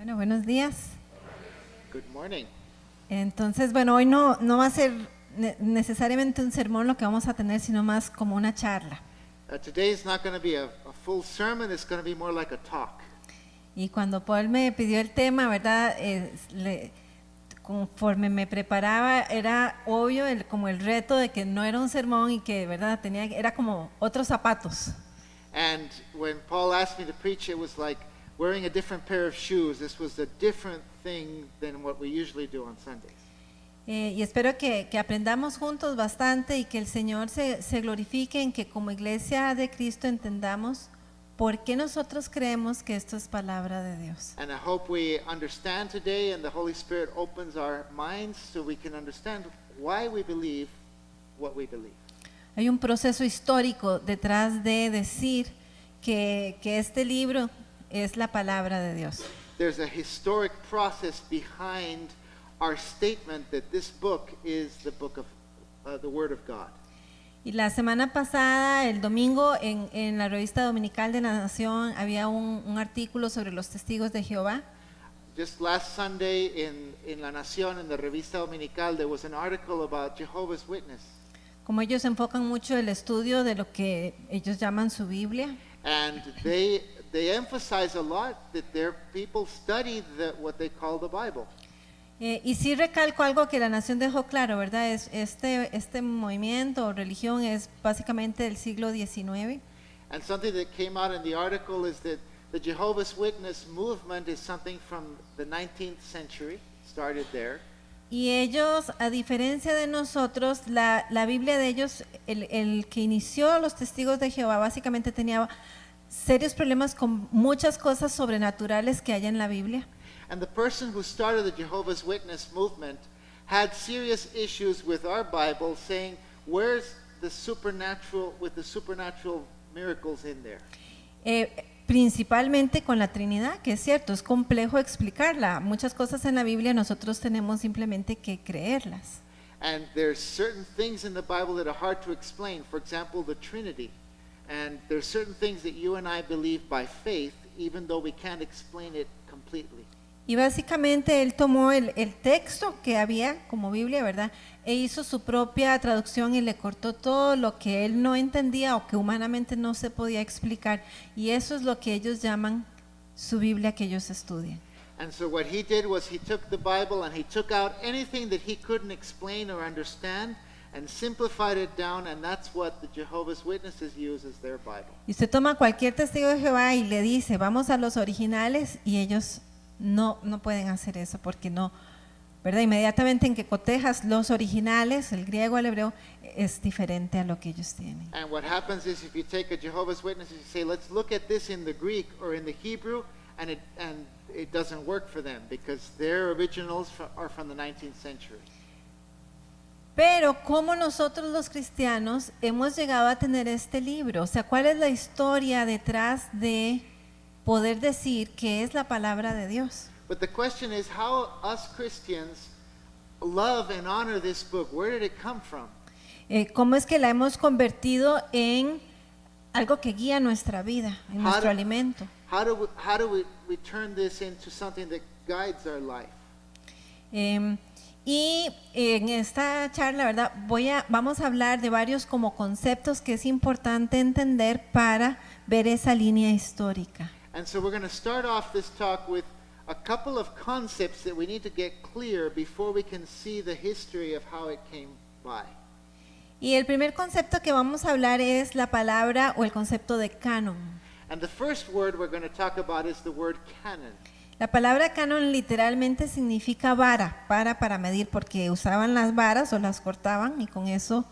Bueno, buenos días. Good morning. Entonces, bueno, hoy no va a ser necesariamente un sermón lo que vamos a tener, sino más como una charla. Today is not going to be a full sermon, it's going to be more like a talk. Y cuando Paul me pidió el tema, ¿verdad? Conforme me preparaba, era obvio como el reto de que no era un sermón y que, ¿verdad? Era como otros zapatos. And when Paul asked me to preach, it was like wearing a different pair of shoes. This was a different thing than what we usually do on Sundays. Y espero que aprendamos juntos bastante y que el Señor se glorifique en que como iglesia de Cristo entendamos por qué nosotros creemos que esto es palabra de Dios. And I hope we understand today and the Holy Spirit opens our minds so we can understand why we believe what we believe. Hay un proceso histórico detrás de decir que este libro es la palabra de Dios. There's a historic process behind our statement that this book is the book of the Word of God. Y la semana pasada, el domingo, en la revista dominical de la Nación, había un artículo sobre los testigos de Jehová. Just last Sunday in La Nación, in the Revista Dominical, there was an article about Jehovah's Witness. Como ellos enfocan mucho el estudio de lo que ellos llaman su Biblia. And they emphasize a lot that their people study what they call the Bible. Y sí recalco algo que la Nación dejó claro, ¿verdad? Este movimiento o religión es básicamente del siglo XIX. And something that came out in the article is that the Jehovah's Witness movement is something from the 19th century, started there. Y ellos, a diferencia de nosotros, la Biblia de ellos, el que inició los testigos de Jehová, básicamente tenía serios problemas con muchas cosas sobrenaturales que hay en la Biblia. And the person who started the Jehovah's Witness movement had serious issues with our Bible, saying, where's the supernatural, with the supernatural miracles in there? Principalmente con la Trinidad, que es cierto, es complejo explicarla. Muchas cosas en la Biblia nosotros tenemos simplemente que creerlas. And there's certain things in the Bible that are hard to explain. For example, the Trinity. And there's certain things that you and I believe by faith, even though we can't explain it completely. Y básicamente él tomó el texto que había como Biblia, ¿verdad? E hizo su propia traducción y le cortó todo lo que él no entendía o que humanamente no se podía explicar. Y eso es lo que ellos llaman su Biblia que ellos estudian. And so what he did was he took the Bible and he took out anything that he couldn't explain or understand and simplified it down, and that's what the Jehovah's Witnesses use as their Bible. Y usted toma cualquier testigo de Jehová y le dice, vamos a los originales, y ellos no pueden hacer eso porque no, ¿verdad? Inmediatamente en que cotejas los originales, el griego, el hebreo, es diferente a lo que ellos tienen. And what happens is if you take a Jehovah's Witness and you say, let's look at this in the Greek or in the Hebrew, and it doesn't work for them because their originals are from the 19th century. Pero ¿cómo nosotros los cristianos hemos llegado a tener este libro? O sea, ¿cuál es la historia detrás de poder decir que es la palabra de Dios? But the question is how us Christians love and honor this book. Where did it come from? ¿Cómo es que la hemos convertido en algo que guía nuestra vida, en nuestro alimento? How do we turn this into something that guides our life? Y en esta charla, ¿verdad? Vamos a hablar de varios como conceptos que es importante entender para ver esa línea histórica. And so we're going to start off this talk with a couple of concepts that we need to get clear before we can see the history of how it came by. Y el primer concepto que vamos a hablar es la palabra o el concepto de canon. And the first word we're going to talk about is the word canon. La palabra canon literalmente significa vara, para medir, porque usaban las varas o las cortaban y con eso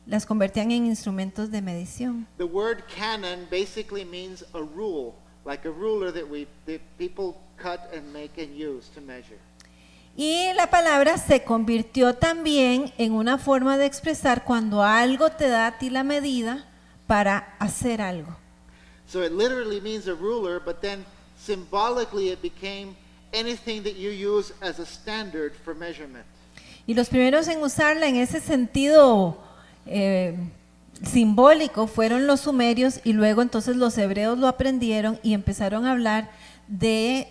las convertían en instrumentos de medición. The word canon basically means a rule, like a ruler that people cut and make and use to measure. Y la palabra se convirtió también en una forma de expresar cuando algo te da a ti la medida para hacer algo. So it literally means a ruler, but then symbolically it became anything that you use as a standard for measurement. Y los primeros en usarla en ese sentido simbólico fueron los sumerios, y luego entonces los hebreos lo aprendieron y empezaron a hablar de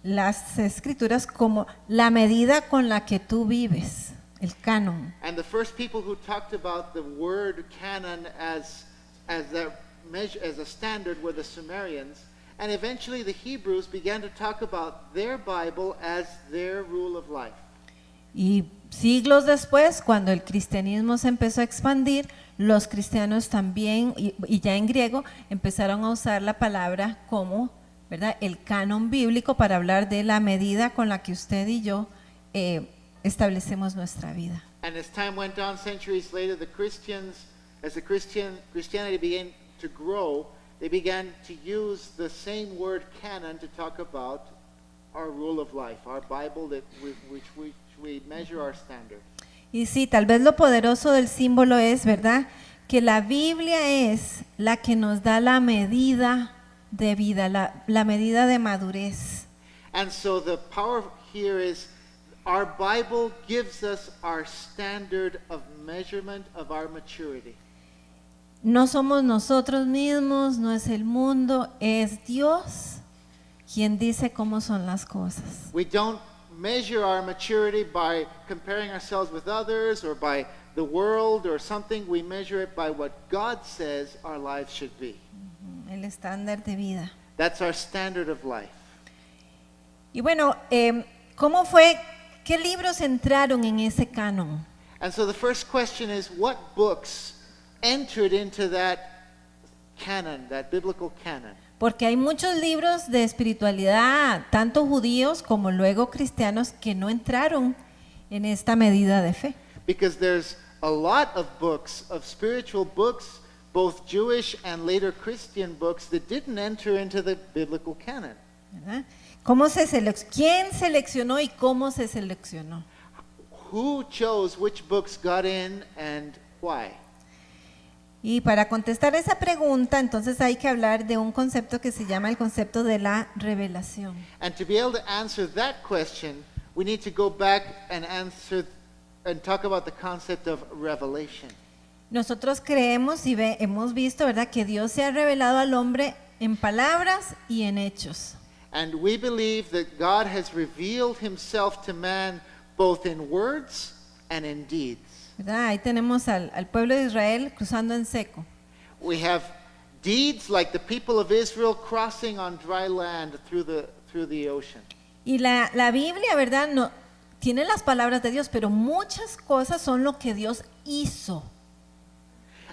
las escrituras como la medida con la que tú vives, el canon. And the first people who talked about the word canon as a measure, as a standard, were the Sumerians. And eventually the Hebrews began to talk about their Bible as their rule of life. Y siglos después, cuando el cristianismo se empezó a expandir, los cristianos también, y ya en griego, empezaron a usar la palabra como, ¿verdad?, el canon bíblico para hablar de la medida con la que usted y yo establecemos nuestra vida. And as time went on, centuries later, as Christianity began to grow, they began to use the same word canon to talk about our rule of life, our Bible which we measure our standard. Y sí, tal vez lo poderoso del símbolo es, ¿verdad?, que la Biblia es la que nos da la medida de vida, la medida de madurez. And so the power here is our Bible gives us our standard of measurement of our maturity. No somos nosotros mismos, no es el mundo, es Dios quien dice cómo son las cosas. We don't measure our maturity by comparing ourselves with others or by the world or something. We measure it by what God says our lives should be. El estándar de vida. That's our standard of life. Y bueno, ¿cómo fue? ¿Qué libros entraron en ese canon? And so the first question is, what books entered into that canon, that biblical canon? Porque hay muchos libros de espiritualidad, tanto judíos como luego cristianos, que no entraron en esta medida de fe. Because there's a lot of books, of spiritual books, both Jewish and later Christian books, that didn't enter into the biblical canon. ¿Verdad? ¿Quién seleccionó y cómo se seleccionó? Who chose which books got in and why? Y para contestar esa pregunta, entonces hay que hablar de un concepto que se llama el concepto de la revelación. And to be able to answer that question, we need to go back and talk about the concept of revelation. Nosotros creemos y hemos visto, ¿verdad?, que Dios se ha revelado al hombre en palabras y en hechos. And we believe that God has revealed himself to man both in words and in deeds. ¿Verdad? Ahí tenemos al pueblo de Israel cruzando en seco. We have deeds like the people of Israel crossing on dry land through the ocean. Y la Biblia, ¿verdad?, no, tiene las palabras de Dios, pero muchas cosas son lo que Dios hizo.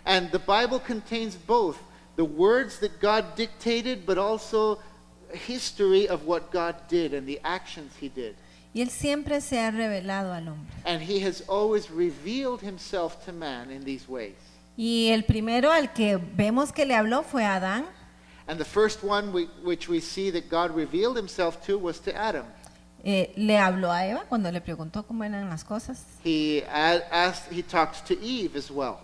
And the Bible contains both the words that God dictated, but also history of what God did and the actions he did. Y Él siempre se ha revelado al hombre. And he has always revealed himself to man in these ways. Y el primero al que vemos que le habló fue a Adán. And the first one which we see that God revealed himself to was to Adam. Le habló a Eva cuando le preguntó cómo eran las cosas. He talked to Eve as well.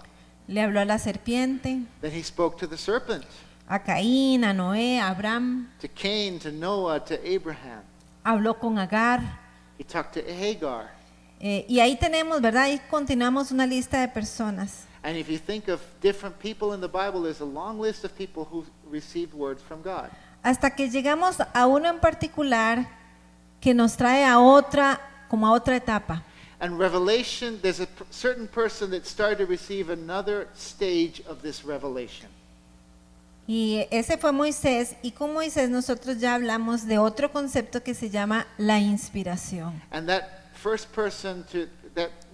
Le habló a la serpiente, Then he spoke to the serpent, a Caín, a Noé, a Abraham. to Cain, to Noah, to Abraham. Habló con Agar. He talked to Hagar. Y ahí tenemos, ¿verdad? Ahí continuamos una lista de personas. And if you think of different people in the Bible, there's a long list of people who received words from God. Hasta que llegamos a uno en particular que nos trae a otra, como a otra etapa. And Revelation, there's a certain person that started to receive another stage of this revelation. Y ese fue Moisés, y con Moisés nosotros ya hablamos de otro concepto que se llama la inspiración. And that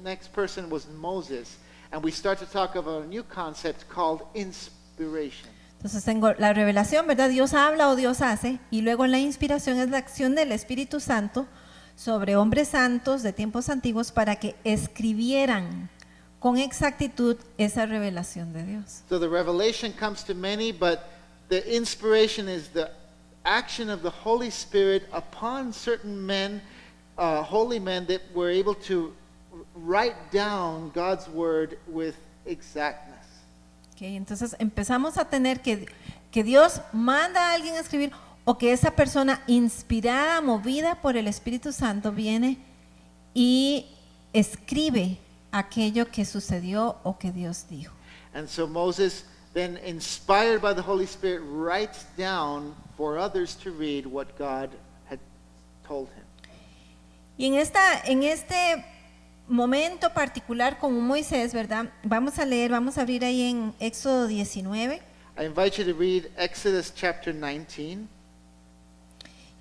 next person was Moses. And we start to talk about a new concept called inspiration. Entonces tengo la revelación, ¿verdad? Dios habla o Dios hace, y luego la inspiración es la acción del Espíritu Santo sobre hombres santos de tiempos antiguos para que escribieran con exactitud esa revelación de Dios. So the revelation comes to many, but the inspiration is the action of the Holy Spirit upon certain men, holy men that were able to write down God's word with exactness. Okay, entonces empezamos a tener que Dios manda a alguien a escribir, o que esa persona inspirada, movida por el Espíritu Santo viene y escribe aquello que sucedió o que Dios dijo. And so Moses, then inspired by the Holy Spirit, writes down for others to read what God had told him. Y en este momento particular como Moisés, ¿verdad? Vamos a abrir ahí en Éxodo 19 I invite you to read Exodus chapter 19.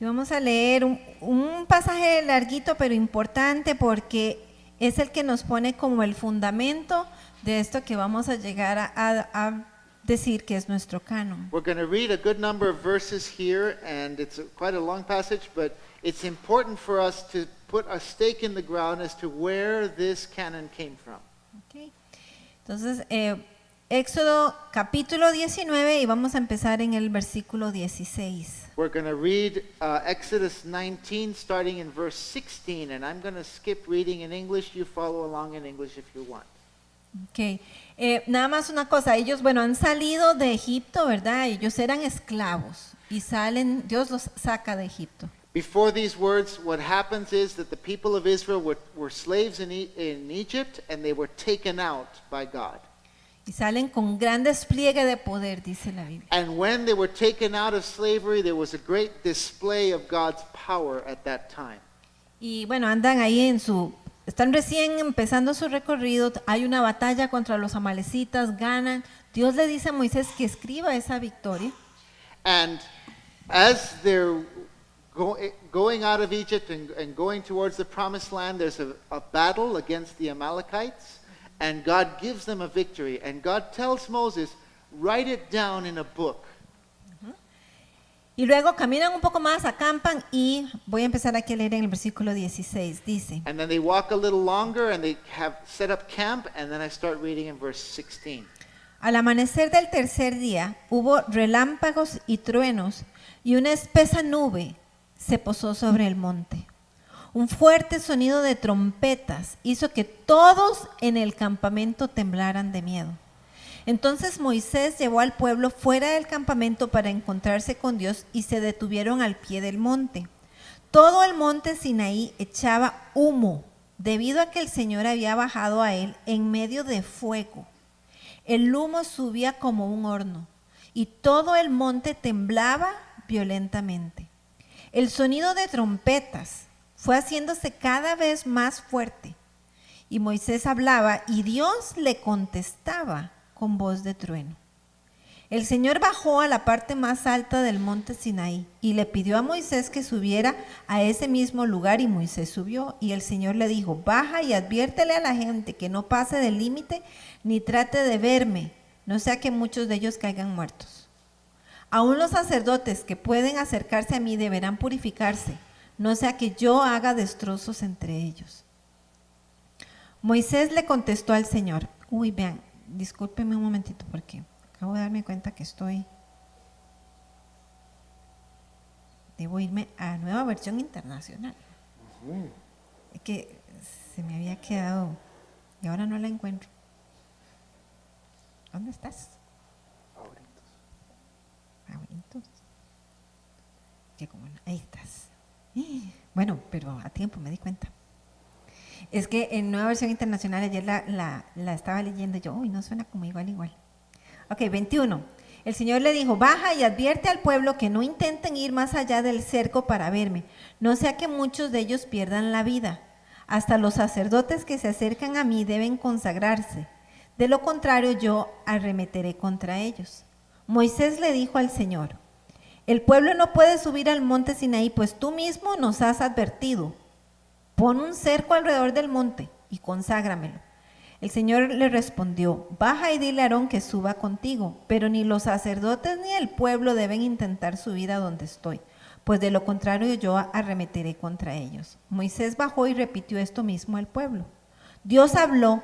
y vamos a leer un pasaje larguito pero importante porque es el que nos pone como el fundamento de esto que vamos a llegar a decir que es nuestro canon. We're going to read a good number of verses here, and it's quite a long passage, but it's important for us to put a stake in the ground as to where this canon came from. Ok. Entonces, Éxodo capítulo 19 y vamos a empezar en el versículo 16. We're going to read Exodus 19, starting in verse 16, and I'm going to skip reading in English. You follow along in English if you want. Ok. Nada más una cosa, ellos, bueno, han salido de Egipto, ¿verdad? Ellos eran esclavos y Dios los saca de Egipto. Before these words, what happens is that the people of Israel were slaves in Egypt, and they were taken out by God. Y salen con gran despliegue de poder, dice la Biblia. And when they were taken out of slavery, there was a great display of God's power at that time. Y bueno, andan ahí están recién empezando su recorrido, hay una batalla contra los amalecitas, ganan. Dios le dice a Moisés que escriba esa victoria. And as they're going out of Egypt and going towards the promised land, there's a battle against the Amalekites. And God gives them a victory. And God tells Moses, write it down in a book. Y luego caminan un poco más, acampan y voy a empezar aquí a leer en el versículo 16. Dice, And then they walk a little longer and they have set up camp. And then I start reading in verse 16. al amanecer del tercer día hubo relámpagos y truenos y una espesa nube se posó sobre el monte. Un fuerte sonido de trompetas hizo que todos en el campamento temblaran de miedo. Entonces Moisés llevó al pueblo fuera del campamento para encontrarse con Dios y se detuvieron al pie del monte. Todo el monte Sinaí echaba humo debido a que el Señor había bajado a él en medio de fuego. El humo subía como un horno y todo el monte temblaba violentamente. El sonido de trompetas fue haciéndose cada vez más fuerte y Moisés hablaba y Dios le contestaba con voz de trueno. El Señor bajó a la parte más alta del monte Sinaí y le pidió a Moisés que subiera a ese mismo lugar y Moisés subió y el Señor le dijo, baja y adviértele a la gente que no pase del límite ni trate de verme, no sea que muchos de ellos caigan muertos. Aún los sacerdotes que pueden acercarse a mí deberán purificarse, no sea que yo haga destrozos entre ellos. Moisés le contestó al Señor, vean, discúlpenme un momentito porque acabo de darme cuenta que debo irme a Nueva Versión Internacional. Es que se me había quedado y ahora no la encuentro. ¿Dónde estás? Favoritos. Ahí estás. Bueno, pero a tiempo me di cuenta. Es que en Nueva Versión Internacional ayer la estaba leyendo y yo, no suena como igual. Ok, 21. El Señor le dijo, baja y advierte al pueblo que no intenten ir más allá del cerco para verme, no sea que muchos de ellos pierdan la vida. Hasta los sacerdotes que se acercan a mí deben consagrarse. De lo contrario, yo arremeteré contra ellos. Moisés le dijo al Señor, el pueblo no puede subir al monte Sinaí, pues tú mismo nos has advertido. Pon un cerco alrededor del monte y conságramelo. El Señor le respondió, baja y dile a Aarón que suba contigo, pero ni los sacerdotes ni el pueblo deben intentar subir a donde estoy, pues de lo contrario yo arremeteré contra ellos. Moisés bajó y repitió esto mismo al pueblo. Dios habló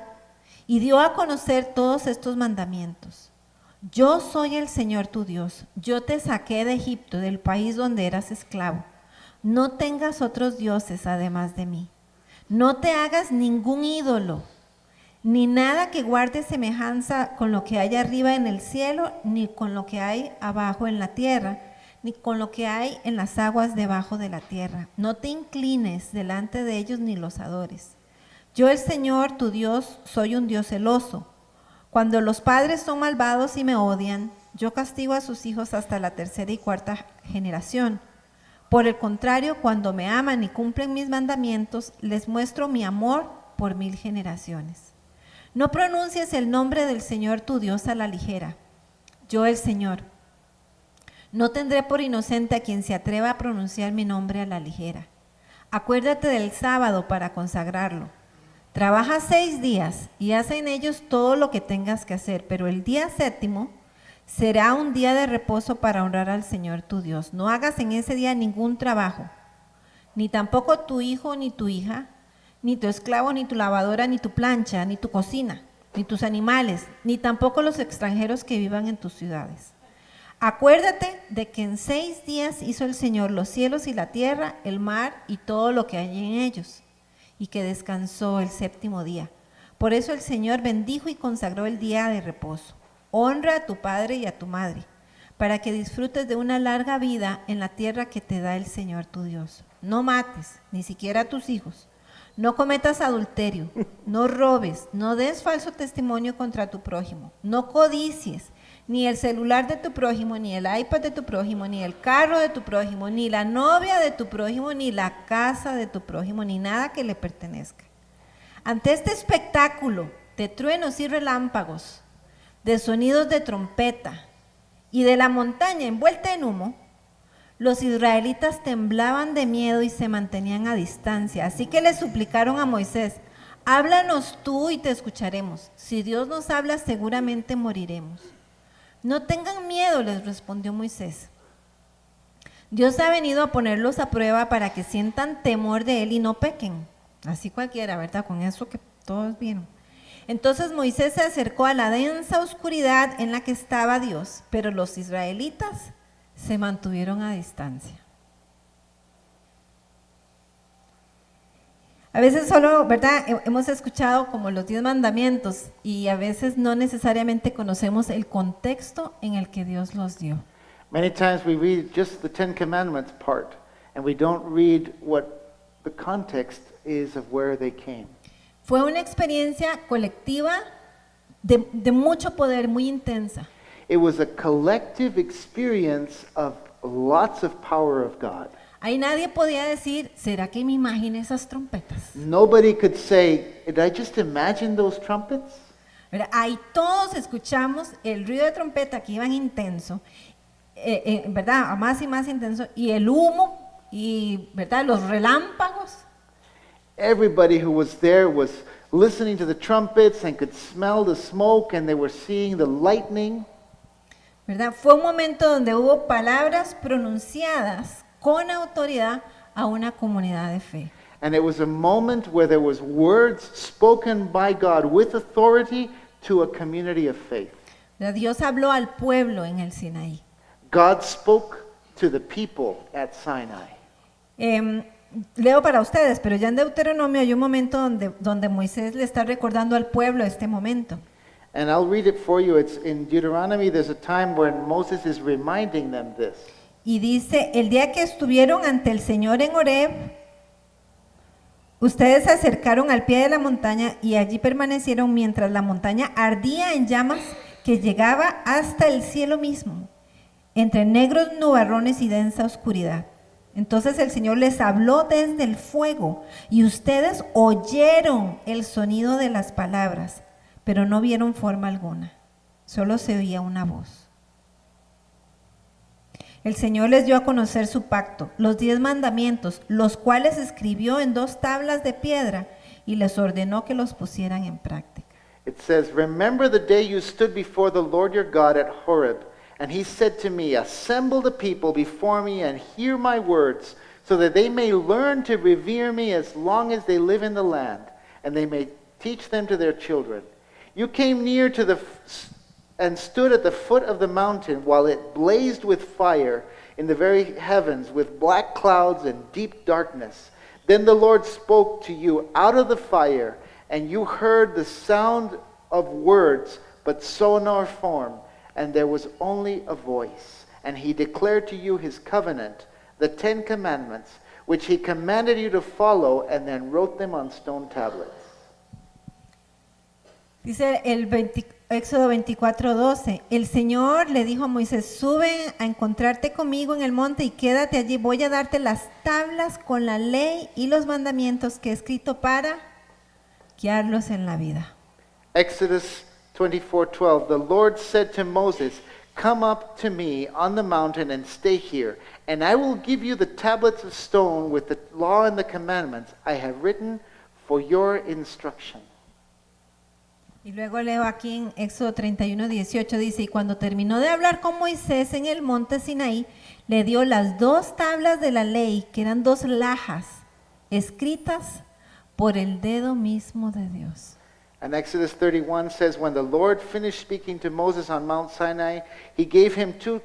y dio a conocer todos estos mandamientos. Yo soy el Señor tu Dios, yo te saqué de Egipto, del país donde eras esclavo. No tengas otros dioses además de mí. No te hagas ningún ídolo, ni nada que guarde semejanza con lo que hay arriba en el cielo, ni con lo que hay abajo en la tierra, ni con lo que hay en las aguas debajo de la tierra. No te inclines delante de ellos ni los adores. Yo, el Señor tu Dios, soy un Dios celoso. Cuando los padres son malvados y me odian, yo castigo a sus hijos hasta la tercera y cuarta generación. Por el contrario, cuando me aman y cumplen mis mandamientos, les muestro mi amor por 1000 generaciones. No pronuncies el nombre del Señor tu Dios a la ligera. Yo, el Señor, no tendré por inocente a quien se atreva a pronunciar mi nombre a la ligera. Acuérdate del sábado para consagrarlo. Trabaja 6 días y haz en ellos todo lo que tengas que hacer, pero el día séptimo será un día de reposo para honrar al Señor tu Dios. No hagas en ese día ningún trabajo, ni tampoco tu hijo ni tu hija, ni tu esclavo, ni tu lavadora, ni tu plancha, ni tu cocina, ni tus animales, ni tampoco los extranjeros que vivan en tus ciudades. Acuérdate de que en 6 días hizo el Señor los cielos y la tierra, el mar y todo lo que hay en ellos, y que descansó el séptimo día. Por eso el Señor bendijo y consagró el día de reposo. Honra a tu padre y a tu madre, para que disfrutes de una larga vida en la tierra que te da el Señor tu Dios. No mates, ni siquiera a tus hijos. No cometas adulterio, no robes, no des falso testimonio contra tu prójimo, no codicies, ni el celular de tu prójimo, ni el iPad de tu prójimo, ni el carro de tu prójimo, ni la novia de tu prójimo, ni la casa de tu prójimo, ni nada que le pertenezca. Ante este espectáculo de truenos y relámpagos, de sonidos de trompeta y de la montaña envuelta en humo, los israelitas temblaban de miedo y se mantenían a distancia. Así que le suplicaron a Moisés: háblanos tú y te escucharemos. Si Dios nos habla, seguramente moriremos. No tengan miedo, les respondió Moisés. Dios ha venido a ponerlos a prueba para que sientan temor de Él y no pequen. Así cualquiera, ¿verdad? Con eso que todos vieron. Entonces Moisés se acercó a la densa oscuridad en la que estaba Dios, pero los israelitas se mantuvieron a distancia. A veces solo, ¿verdad? Hemos escuchado como los 10 mandamientos y a veces no necesariamente conocemos el contexto en el que Dios los dio. Many times we read just the Ten Commandments part, and we don't read what the context is of where they came. Fue una experiencia colectiva de mucho poder, muy intensa. It was a collective experience of lots of power of God. Ahí nadie podía decir, ¿será que me imaginé esas trompetas? Nobody could say, did I just imagine those trumpets? ¿Verdad? Ahí todos escuchamos el ruido de trompeta que iban intenso, ¿verdad? A más y más intenso, y el humo, y ¿verdad? Los relámpagos. Everybody who was there was listening to the trumpets and could smell the smoke, and they were seeing the lightning. ¿Verdad? Fue un momento donde hubo palabras pronunciadas con autoridad a una comunidad de fe. And it was a moment where there was words spoken by God with authority to a community of faith. ¿Verdad? Dios habló al pueblo en el Sinaí. God spoke to the people at Sinai. Leo para ustedes, pero ya en Deuteronomio hay un momento donde Moisés le está recordando al pueblo este momento. And I'll read it for you. It's in Deuteronomy. There's a time when Moses is reminding them this. Y dice, el día que estuvieron ante el Señor en Horeb, ustedes se acercaron al pie de la montaña y allí permanecieron mientras la montaña ardía en llamas que llegaba hasta el cielo mismo, entre negros nubarrones y densa oscuridad. Entonces el Señor les habló desde el fuego y ustedes oyeron el sonido de las palabras, pero no vieron forma alguna, solo se oía una voz. El Señor les dio a conocer su pacto, los 10 mandamientos, los cuales escribió en 2 tablas de piedra y les ordenó que los pusieran en práctica. It says, "Remember the day you stood before the Lord your God at Horeb, and he said to me, assemble the people before me and hear my words, so that they may learn to revere me as long as they live in the land, and they may teach them to their children. You came near to and stood at the foot of the mountain while it blazed with fire in the very heavens with black clouds and deep darkness. Then the Lord spoke to you out of the fire, and you heard the sound of words, but saw no form, and there was only a voice. And he declared to you his covenant, the 10 commandments, which he commanded you to follow, and then wrote them on stone tablets." Dice Éxodo 24:12, el Señor le dijo a Moisés, sube a encontrarte conmigo en el monte y quédate allí, voy a darte las tablas con la ley y los mandamientos que he escrito para guiarlos en la vida. Exodus 24:12, the Lord said to Moses, come up to me on the mountain and stay here, and I will give you the tablets of stone with the law and the commandments I have written for your instruction. Y luego leo aquí en Éxodo 31:18, dice, y cuando terminó de hablar con Moisés en el monte Sinaí, le dio las 2 tablas de la ley, que eran 2 lajas, escritas por el dedo mismo de Dios. And Exodus 31 says, when the Lord finished speaking to Moses on Mount Sinai, he gave him 2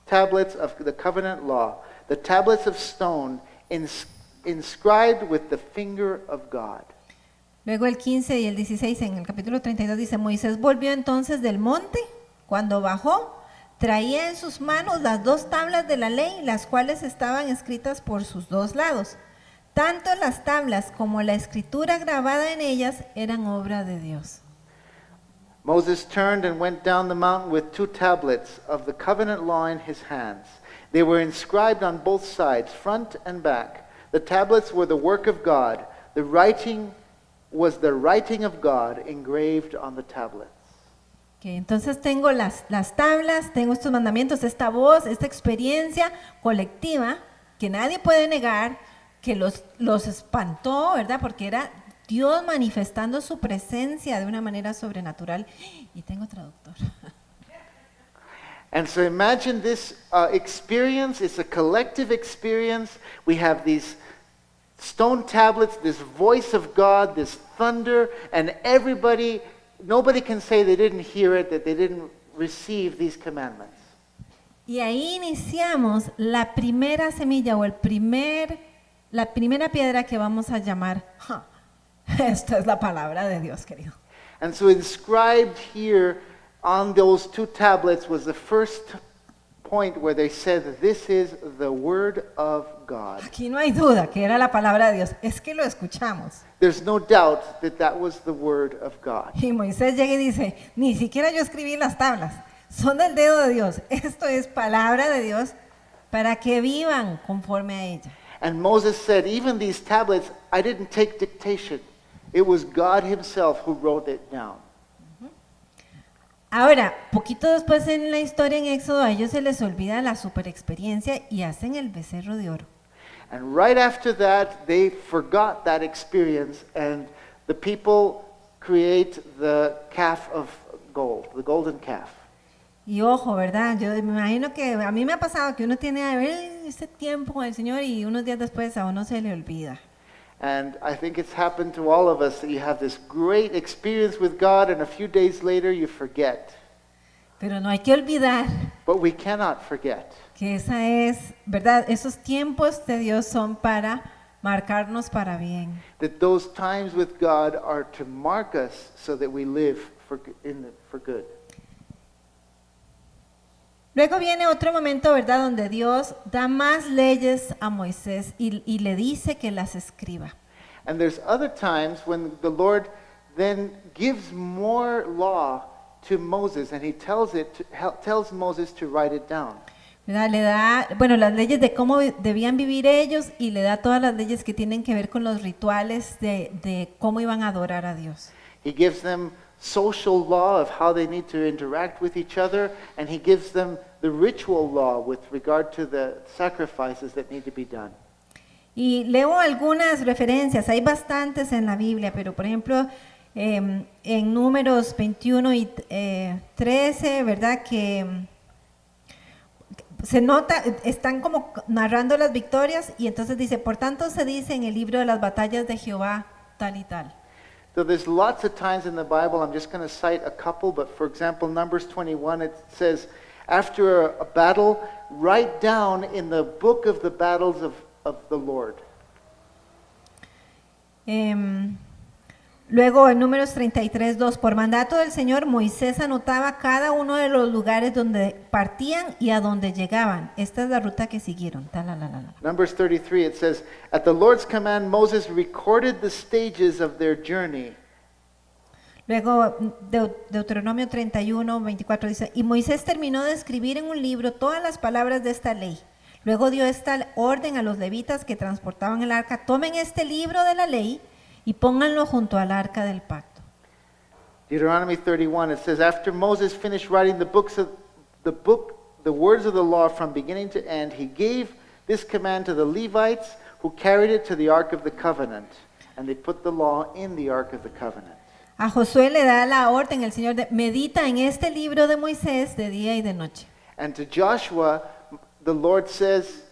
tablets of the covenant law, the tablets of stone inscribed with the finger of God. Luego el 15 y el 16 en el capítulo 32 dice, Moisés volvió entonces del monte, cuando bajó, traía en sus manos las 2 tablas de la ley, las cuales estaban escritas por sus 2 lados. Tanto las tablas como la escritura grabada en ellas eran obra de Dios. Moses turned and went down the mountain with 2 tablets of the covenant law in his hands. They were inscribed on both sides, front and back. The tablets were the work of God. The writing was the writing of God engraved on the tablets. Okay, entonces tengo las tablas, tengo estos mandamientos, esta voz, esta experiencia colectiva que nadie puede negar, que los espantó, ¿verdad? Porque era Dios manifestando su presencia de una manera sobrenatural. Y tengo traductor. And so imagine this experience. It's a collective experience. We have these stone tablets, this voice of God, this thunder, and nobody can say they didn't hear it, that they didn't receive these commandments. Y ahí iniciamos la primera semilla o la primera piedra que vamos a llamar. Esta es la palabra de Dios, querido. And so inscribed here on those 2 tablets was the first point where they said that this is the word of God. Aquí no hay duda que era la palabra de Dios, es que lo escuchamos. There's no doubt that that was the word of God. Y Moisés llega y dice, ni siquiera yo escribí las tablas, son del dedo de Dios. Esto es palabra de Dios para que vivan conforme a ella. And Moses said, even these tablets, I didn't take dictation. It was God himself who wrote it down. Ahora, poquito después en la historia en Éxodo, a ellos se les olvida la super experiencia y hacen el becerro de oro. And right after that, they forgot that experience, and the people create the calf of gold, the golden calf. Y ojo, ¿verdad? Yo me imagino que a mí me ha pasado que uno tiene a ver ese tiempo con el Señor y unos días después a uno se le olvida. And I think it's happened to all of us that you have this great experience with God, and a few days later you forget. Pero no hay que olvidar But we cannot forget. que esa es, ¿verdad? Esos tiempos de Dios son para marcarnos para bien. That those times with God are to mark us so that we live for good. Luego viene otro momento, ¿verdad?, donde Dios da más leyes a Moisés y le dice que las escriba. And there's other times when the Lord then gives more law to Moses, and he tells Moses to write it down. ¿Verdad? Le da, bueno, las leyes de cómo debían vivir ellos y le da todas las leyes que tienen que ver con los rituales de cómo iban a adorar a Dios. He gives them social law of how they need to interact with each other, and he gives them the ritual law with regard to the sacrifices that need to be done. Y leo algunas referencias, hay bastantes en la Biblia, pero por ejemplo en Números 21 y 13, ¿verdad? Que se nota, están como narrando las victorias y entonces dice, por tanto se dice en el libro de las batallas de Jehová tal y tal. So there's lots of times in the Bible, I'm just going to cite a couple, but for example, Numbers 21, it says, after a battle, write down in the book of the battles of the Lord. Luego en Números 33:2, por mandato del Señor, Moisés anotaba cada uno de los lugares donde partían y a donde llegaban. Esta es la ruta que siguieron. Numbers 33, it says, at the Lord's command, Moses recorded the stages of their journey. Luego Deuteronomio 31, 24 dice, y Moisés terminó de escribir en un libro todas las palabras de esta ley. Luego dio esta orden a los levitas que transportaban el arca, tomen este libro de la ley y pónganlo junto al arca del pacto. Deuteronomy 31, it says, after Moses finished writing the words of the law from beginning to end, he gave this command to the Levites who carried it to the Ark of the Covenant, and they put the law in the Ark of the Covenant. A Josué le da la orden el Señor de medita en este libro de Moisés de día y de noche. And to Joshua, the Lord says,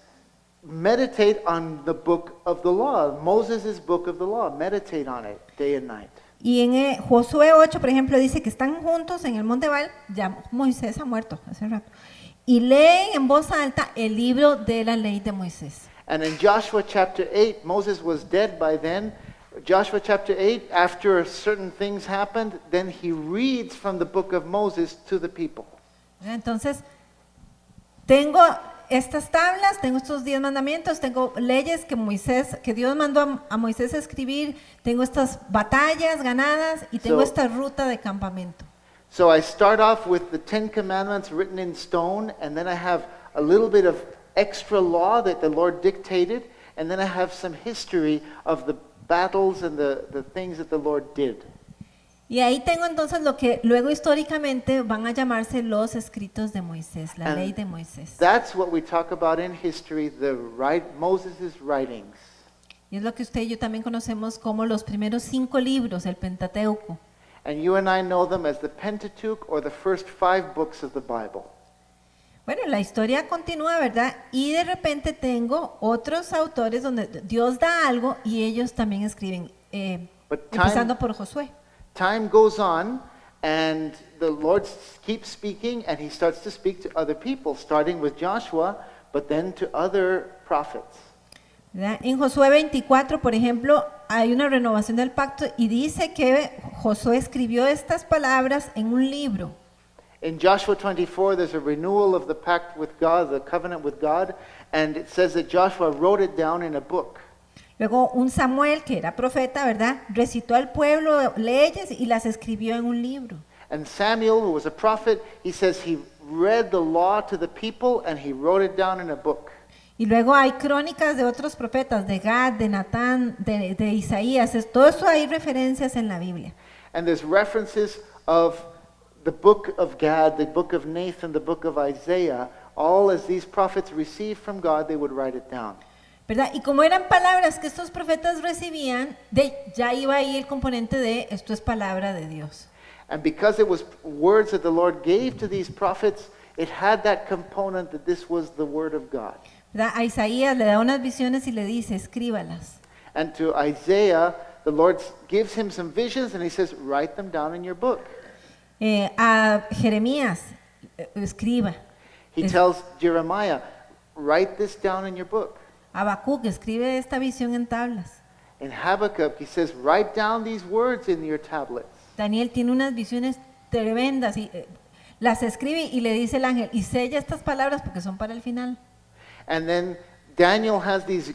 meditate on the book of the law, Moses' book of the law. Meditate on it day and night. Y en Josué 8, por ejemplo, dice que están juntos en el monte Baal, ya Moisés ha muerto hace rato, y leen en voz alta el libro de la ley de Moisés. And in Joshua chapter 8, Moses was dead by then. Joshua chapter 8, after certain things happened, then he reads from the book of Moses to the people. Entonces, tengo estas tablas, tengo estos 10 mandamientos, tengo leyes que Dios mandó a Moisés a escribir, tengo estas batallas ganadas y tengo So- esta ruta de campamento. So I start off with the 10 commandments written in stone, and then I have a little bit of extra law that the Lord dictated, and then I have some history of the battles and the things that the Lord did. Y ahí tengo entonces lo que luego históricamente van a llamarse los escritos de Moisés, la And ley de Moisés. That's what we talk about in history, Moses' writings. Y es lo que usted y yo también conocemos como los primeros 5 libros, el Pentateuco. And you and I know them as the Pentateuch or the first 5 books of the Bible. Bueno, la historia continúa, ¿verdad? Y de repente tengo otros autores donde Dios da algo y ellos también escriben, But empezando por Josué. time goes on, and the Lord keeps speaking, and he starts to speak to other people, starting with Joshua, but then to other prophets. ¿Verdad? En Josué 24, por ejemplo, hay una renovación del pacto y dice que Josué escribió estas palabras en un libro. In Joshua 24, there's a renewal of the pact with God, the covenant with God, and it says that Joshua wrote it down in a book. Luego un Samuel, que era profeta, ¿verdad? Recitó al pueblo leyes y las escribió en un libro. And Samuel, who was a prophet, he says he read the law to the people and he wrote it down in a book. Y luego hay crónicas de otros profetas, de Gad, de Natán, de Isaías. Todo eso hay referencias en la Biblia. And there's references of the book of Gad, the book of Nathan, the book of Isaiah, all as these prophets received from God, they would write it down. ¿Verdad? Y como eran palabras que estos profetas recibían, ya iba ahí el componente de esto es palabra de Dios. And because it was words that the Lord gave to these prophets, it had that component that this was the word of God. ¿Verdad? A Isaías le da unas visiones y le dice, escríbalas. And to Isaiah, the Lord gives him some visions and he says, write them down in your book. A Jeremías, escriba. He tells Jeremiah, write this down in your book. A Habacuc, escribe esta visión en tablas. In Habakkuk, he says, write down these words in your tablets. Daniel tiene unas visiones tremendas y las escribe y le dice el ángel, y sella estas palabras porque son para el final. And then Daniel has these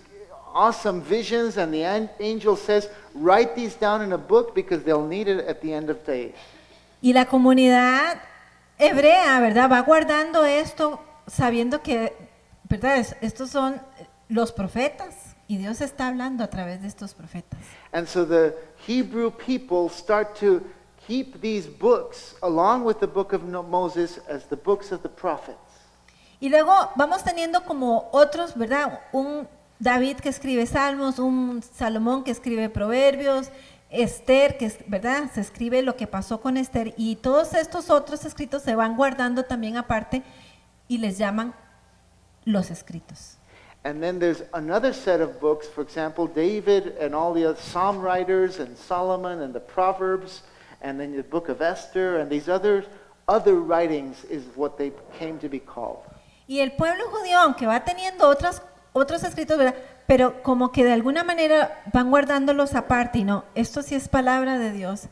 awesome visions, and the angel says, write these down in a book because they'll need it at the end of days. Y la comunidad hebrea, ¿verdad? Va guardando esto sabiendo que, ¿verdad? Estos son los profetas y Dios está hablando a través de estos profetas. And so the Hebrew people start to keep these books along with the book of Moses as the books of the prophets. Y luego vamos teniendo como otros, ¿verdad? Un David que escribe salmos, un Salomón que escribe proverbios, Esther, que, ¿verdad? Se escribe lo que pasó con Esther y todos estos otros escritos se van guardando también aparte y les llaman los escritos. And then there's another set of books, for example, David and all the other psalm writers and Solomon and the Proverbs and then the book of Esther and these other writings is what they came to be called. Y el pueblo judío, aunque va teniendo otros escritos, ¿verdad? Pero como que de alguna manera van guardándolos aparte y no, esto sí es palabra de Dios.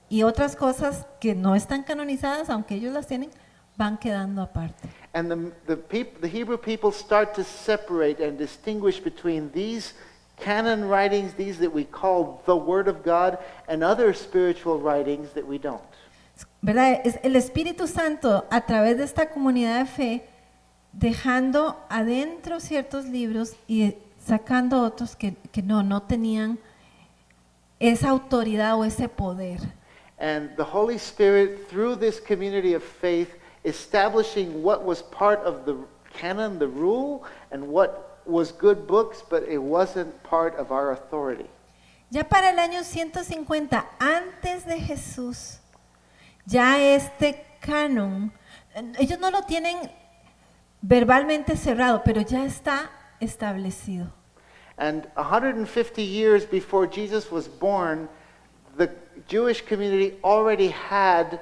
Y otras cosas que no están canonizadas, aunque ellos las tienen, van quedando aparte. And the Hebrew people start to separate and distinguish between these canon writings, these that we call the Word of God, and other spiritual writings that we don't. ¿Verdad? Es el Espíritu Santo a través de esta comunidad de fe dejando adentro ciertos libros y sacando otros que no tenían esa autoridad o ese poder. And the Holy Spirit, through this community of faith, establishing what was part of the canon, the rule, and what was good books, but it wasn't part of our authority. Ya para el año 150 antes de Jesús, ya este canon, ellos no lo tienen verbalmente cerrado, pero ya está establecido. And 150 years before Jesus was born, the Jewish community already had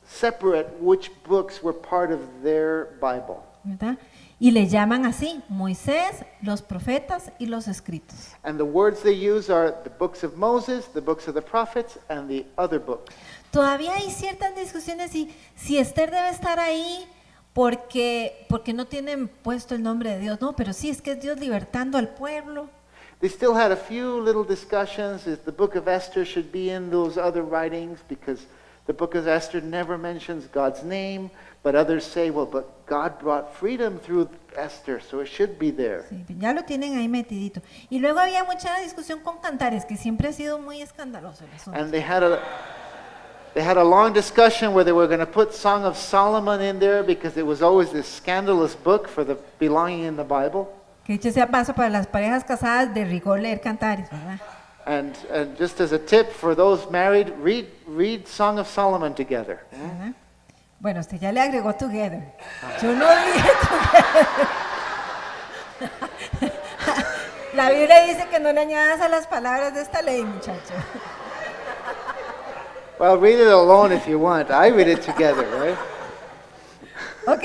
separate which books were part of their Bible. ¿Verdad? Y le llaman así, Moisés, los profetas y los escritos. And the words they use are the books of Moses, the books of the prophets, and the other books. Todavía hay ciertas discusiones si Esther debe estar ahí porque no tienen puesto el nombre de Dios. No, pero sí, es que es Dios libertando al pueblo. They still had a few little discussions if the book of Esther should be in those other writings, because the book of Esther never mentions God's name, but others say, well, but God brought freedom through Esther, so it should be there. Sí, ya lo tienen ahí metidito. Y luego había mucha discusión con Cantares, que siempre ha sido muy escandaloso el asunto. And they had a long discussion where they were going to put Song of Solomon in there because it was always this scandalous book for the belonging in the Bible. Que dicho sea paso para las parejas casadas de rigor leer Cantares, ¿verdad? And just as a tip for those married, read Song of Solomon together. ¿Verdad? Bueno, usted ya le agregó together. Yo no dije together. La Biblia dice que no le añadas a las palabras de esta ley, muchacho. Well, read it alone if you want. I read it together, right? Ok,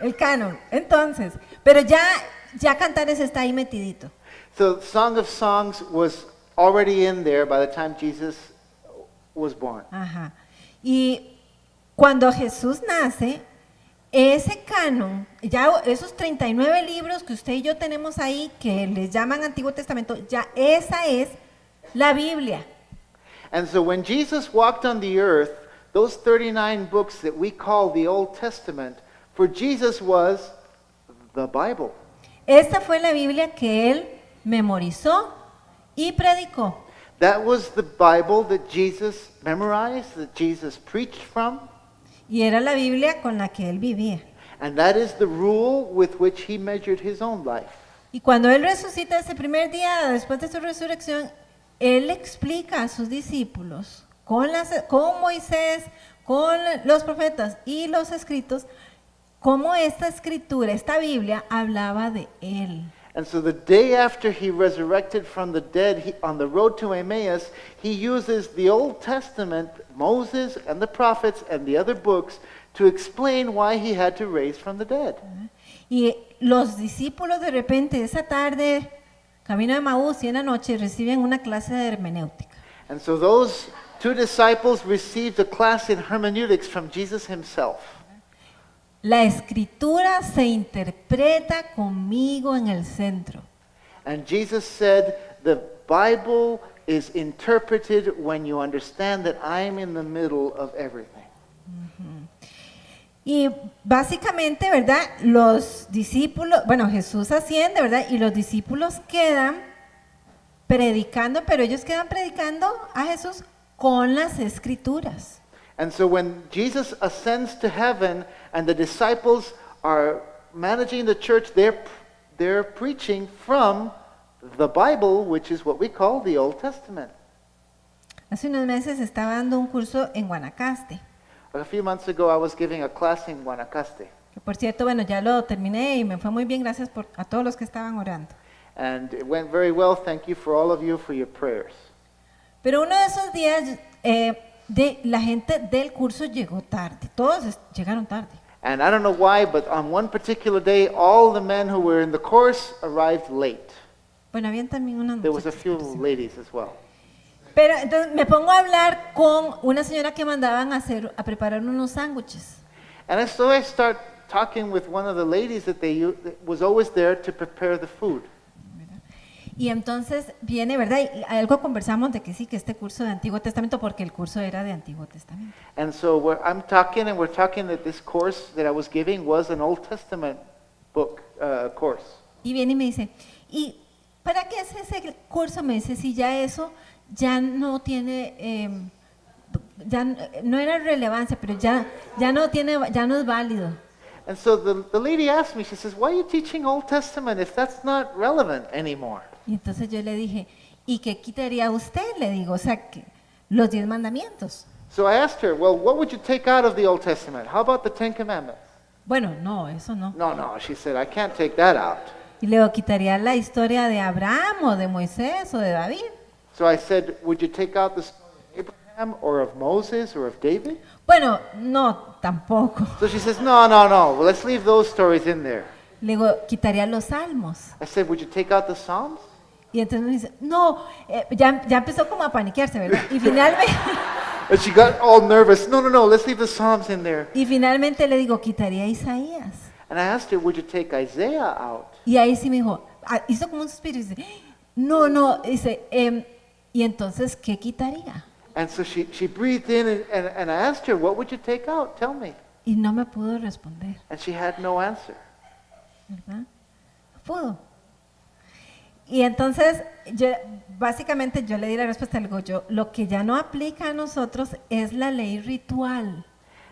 el canon. Entonces, pero ya Cantares está ahí metidito. So Song of Songs was already in there by the time Jesus was born. Ajá. Y cuando Jesús nace, ese canon, ya esos 39 libros que usted y yo tenemos ahí, que les llaman Antiguo Testamento, ya esa es la Biblia. And so when Jesus walked on the earth, those 39 books that we call the Old Testament, for Jesus was the Bible. Esta fue la Biblia que él memorizó y predicó. That was the Bible that Jesus memorized, that Jesus preached from. Y era la Biblia con la que él vivía. And that is the rule with which he measured his own life. Y cuando él resucita ese primer día después de su resurrección, él explica a sus discípulos con Moisés, con los profetas y los escritos, cómo esta escritura, esta Biblia, hablaba de él. And so the day after he resurrected from the dead, on the road to Emmaus, he uses the Old Testament, Moses and the prophets and the other books to explain why he had to raise from the dead. Y los discípulos de repente esa tarde, camino de Maús y en la noche, reciben una clase de hermenéutica. And so those two disciples received a class in hermeneutics from Jesus himself. La escritura se interpreta conmigo en el centro. And Jesus said, the Bible is interpreted when you understand that I'm in the middle of everything. Y básicamente, ¿verdad? Los discípulos, bueno, Jesús asciende, ¿verdad? Y los discípulos quedan predicando, pero ellos quedan predicando a Jesús con las escrituras. And so when Jesus ascends to heaven and the disciples are managing the church, they're preaching from the Bible, which is what we call the Old Testament. Hace unos meses estaba dando un curso en Guanacaste, A few months ago, I was giving a class in Guanacaste. que por cierto, bueno, ya lo terminé y me fue muy bien, gracias a todos los que estaban orando. And it went very well. Thank you for all of you for your prayers. Pero uno de esos días, la gente del curso llegó tarde, todos llegaron tarde. And I don't know why, but on one particular day, all the men who were in the course arrived late. Bueno, habían también unas There was a muchachas, few pero sí. ladies as well. Pero entonces me pongo a hablar con una señora que mandaban a preparar unos sándwiches. And so I start talking with one of the ladies that that was always there to prepare the food. Y entonces viene, ¿verdad? Y algo conversamos de que sí, que este curso de Antiguo Testamento, porque el curso era de Antiguo Testamento. And so I'm talking, and we're talking that this course that I was giving was an Old Testament book course. Y viene y me dice, ¿y para qué es ese curso? Me dice, si ya eso ya no tiene, ya no era relevancia, pero ya no tiene, ya no es válido. And so the lady asked me, she says, why are you teaching Old Testament if that's not relevant anymore? Y entonces yo le dije, ¿y qué quitaría usted? Le digo, o sea, que los 10 mandamientos. So I asked her, well, what would you take out of the Old Testament? How about the Ten Commandments? Bueno, no, eso no. No, she said, I can't take that out. Y luego quitaría la historia de Abraham o de Moisés o de David. So I said, would you take out the story of Abraham or of Moses or of David? Bueno, no, tampoco. So she says, no, well, let's leave those stories in there. Le digo, quitaría los salmos. I said, would you take out the Psalms? Y entonces me dice, no, ya empezó como a paniquearse, ¿verdad? Y finalmente, And she got all nervous. No, let's leave the Psalms in there. y finalmente le digo, quitaría Isaías. And I asked her, would you take Isaiah out? Y ahí sí me dijo, hizo como un suspiro y dice, no, dice, y entonces, ¿qué quitaría? And so she breathed in, and I asked her, what would you take out? Tell me. Y no me pudo responder, And she had no answer. ¿verdad? No pudo. Y entonces, básicamente yo le di la respuesta, le digo, lo que ya no aplica a nosotros es la ley ritual.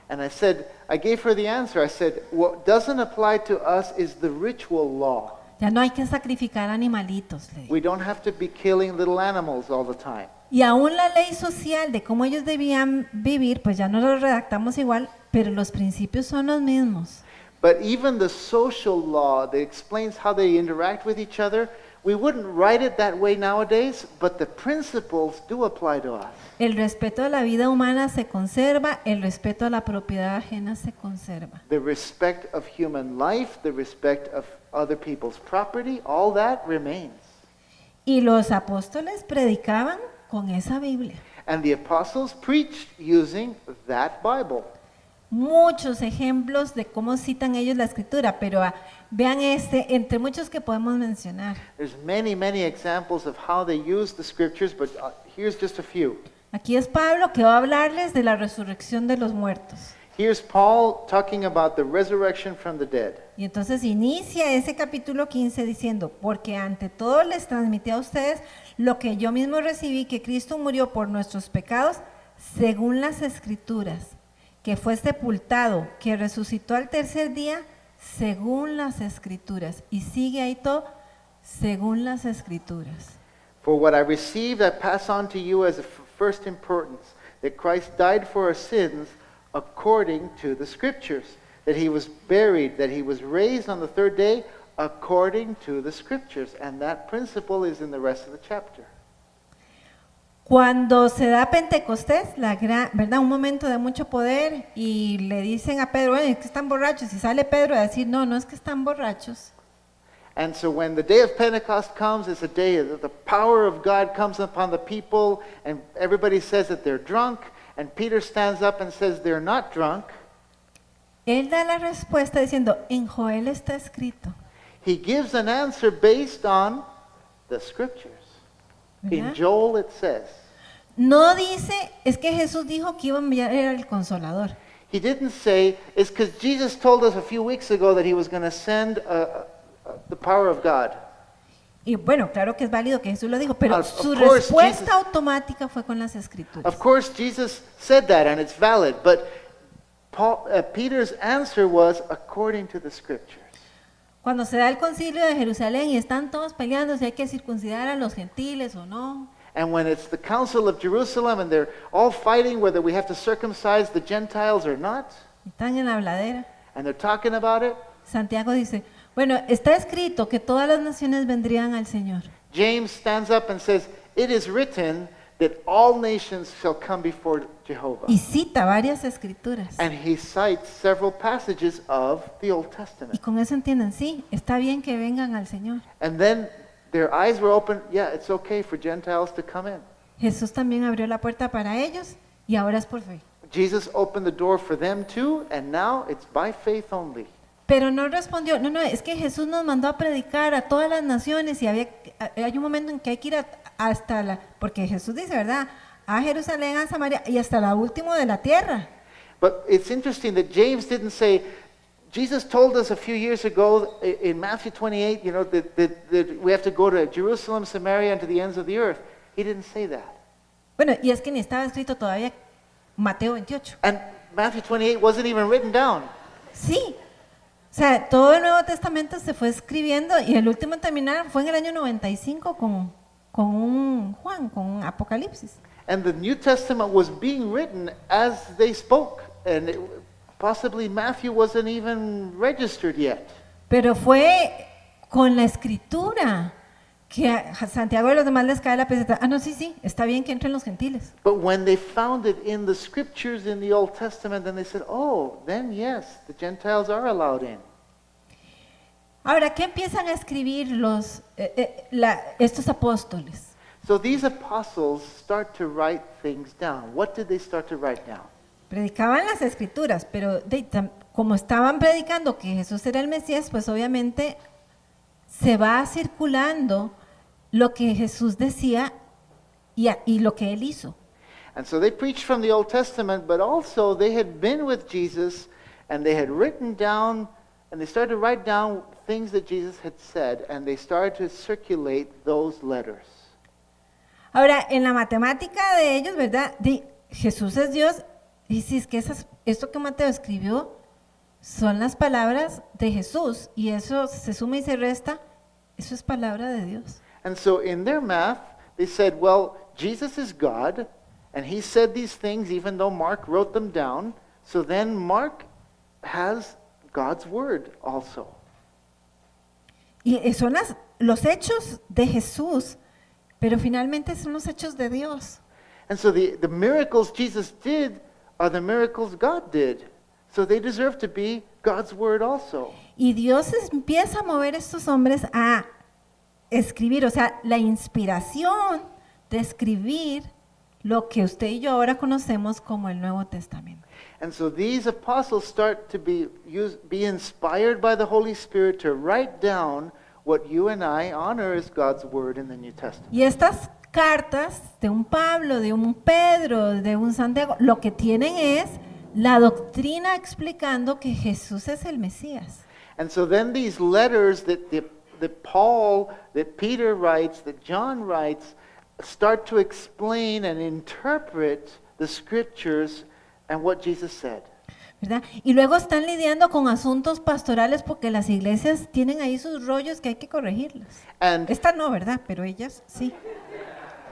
And I gave her the answer. I said, what doesn't apply to us is the ritual law. Ya no hay que sacrificar animalitos, le digo. We don't have to be killing little animals all the time. Y aún la ley social de cómo ellos debían vivir, pues ya no lo redactamos igual, pero los principios son los mismos. But even the social law that explains how they interact with each other, we wouldn't write it that way nowadays, but the principles do apply to us. El respeto a la vida humana se conserva, el respeto a la propiedad ajena se conserva. The respect of human life, the respect of other people's property, all that remains. Y los apóstoles predicaban con esa Biblia. And the apostles preached using that Bible. Muchos ejemplos de cómo citan ellos la escritura, pero vean entre muchos que podemos mencionar. There's many examples of how they use the scriptures, but here's just a few. Aquí es Pablo que va a hablarles de la resurrección de los muertos. Here's Paul talking about the resurrection from the dead. Y entonces inicia ese capítulo 15 diciendo, porque ante todo les transmití a ustedes lo que yo mismo recibí, que Cristo murió por nuestros pecados, según las Escrituras, que fue sepultado, que resucitó al tercer día, según las Escrituras. Y sigue ahí todo, según las Escrituras. For what I received, I pass on to you as of first importance, that Christ died for our sins according to the Scriptures, that he was buried, that he was raised on the third day according to the Scriptures. And that principle is in the rest of the chapter. Cuando se da Pentecostés, ¿verdad? Un momento de mucho poder, y le dicen a Pedro, es que están borrachos, y sale Pedro a decir, no es que están borrachos. And so when the day of Pentecost comes, it's a day that the power of God comes upon the people, and everybody says that they're drunk, and Peter stands up and says they're not drunk. Él da la respuesta diciendo, en Joel está escrito. He gives an answer based on the Scriptures. In ¿Verdad? Joel it says, No dice, es que Jesús dijo que iba a enviar el Consolador. he didn't say, it's because Jesus told us a few weeks ago that he was going to send the power of God. Y bueno, claro que es válido que Jesús lo dijo, pero Of su course, respuesta Jesus- automática fue con las Escrituras. Of course, Jesus said that, and it's valid, but Peter's answer was according to the Scriptures. Cuando se da el concilio de Jerusalén y están todos peleando si hay que circuncidar a los gentiles o no, And when it's the Council of Jerusalem and they're all fighting whether we have to circumcise the Gentiles or not, y están en la habladera, and they're talking about it, Santiago dice, bueno, está escrito que todas las naciones vendrían al Señor. James stands up and says, it is written that all nations shall come before Jehovah. Y cita varias escrituras. And he cites several passages of the Old Y Testament. con eso entienden, sí, está bien que vengan al Señor. And then their eyes were open, yeah, it's okay for Gentiles to come in. Jesús también abrió la puerta para ellos y ahora es por fe. Jesus opened the door for them too, and now it's by faith only. Pero no respondió, no, es que Jesús nos mandó a predicar a todas las naciones y hay un momento en que hay que ir hasta porque Jesús dice, ¿verdad? A Jerusalén, a Samaria y hasta la última de la tierra. But it's interesting that James didn't say, Jesus told us a few years ago in Matthew 28, you know, that we have to go to Jerusalem, Samaria, and to the ends of the earth. He didn't say that. Bueno, y es que ni estaba escrito todavía Mateo 28. And Matthew 28 wasn't even written down. Sí, o sea, todo el Nuevo Testamento se fue escribiendo y el último en terminar fue en el año 95 con un Juan, con un Apocalipsis. And the New Testament was being written as they spoke. And possibly Matthew wasn't even registered yet. Pero fue con la escritura que a Santiago y a los demás les cae la peseta. Ah, no, sí, está bien que entren los gentiles. But when they found it in the scriptures in the Old Testament, then they said, oh, then yes, the Gentiles are allowed in. Ahora, ¿qué empiezan a escribir estos apóstoles? So these apostles start to write things down. What did they start to write down? Predicaban las escrituras, pero como estaban predicando que Jesús era el Mesías, pues obviamente se va circulando lo que Jesús decía y lo que él hizo. And so they preached from the Old Testament, but also they had been with Jesus and they had written down and they started to write down things that Jesus had said and they started to circulate those letters. Ahora, en la matemática de ellos, ¿verdad? Jesús es Dios, y si es que esto que Mateo escribió son las palabras de Jesús y eso se suma y se resta, eso es palabra de Dios. And so in their math, they said, well, Jesus is God, and he said these things even though Mark wrote them down, so then Mark has God's word also. Y son los hechos de Jesús, pero finalmente son los hechos de Dios. And so the miracles Jesus did are the miracles God did. So they deserve to be God's word also. Y Dios empieza a mover a estos hombres a escribir, o sea, la inspiración de escribir lo que usted y yo ahora conocemos como el Nuevo Testamento. And so these apostles start to be inspired by the Holy Spirit to write down what you and I honor as God's word in the New Testament. Y estas cartas de un Pablo, de un Pedro, de un Santiago, lo que tienen es la doctrina explicando que Jesús es el Mesías. And so then these letters that Paul, that Peter writes, that John writes, start to explain and interpret the scriptures and what Jesus said. ¿Verdad? Y luego están lidiando con asuntos pastorales porque las iglesias tienen ahí sus rollos que hay que corregirlos. And Esta no, ¿verdad? Pero ellas sí.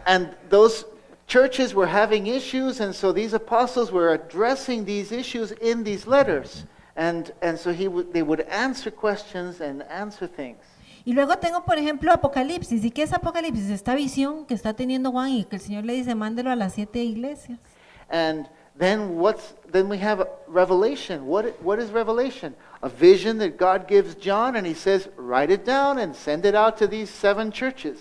And those churches were having issues, and so these apostles were addressing these issues in these letters. And so they would answer questions and answer things. Y luego tengo, por ejemplo, Apocalipsis. ¿Y qué es Apocalipsis? Esta visión que está teniendo Juan y que el Señor le dice, mándelo a las 7 iglesias. And then we have Revelation. What is Revelation? A vision that God gives John, and he says, write it down and send it out to these 7 churches.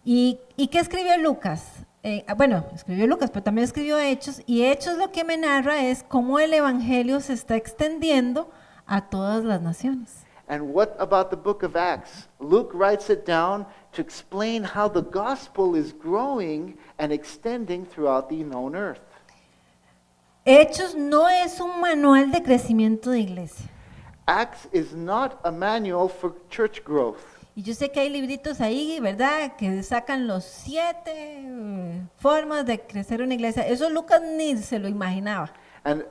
¿Y qué escribió Lucas? Escribió Lucas, pero también escribió Hechos, y Hechos lo que me narra es cómo el evangelio se está extendiendo a todas las naciones. And what about the book of Acts? Luke writes it down to explain how the gospel is growing and extending throughout the known earth. Hechos no es un manual de crecimiento de iglesia. Acts is not a manual for church growth. Y yo sé que hay libritos ahí, ¿verdad? Que sacan los 7 formas de crecer una iglesia. Eso Lucas ni se lo imaginaba. And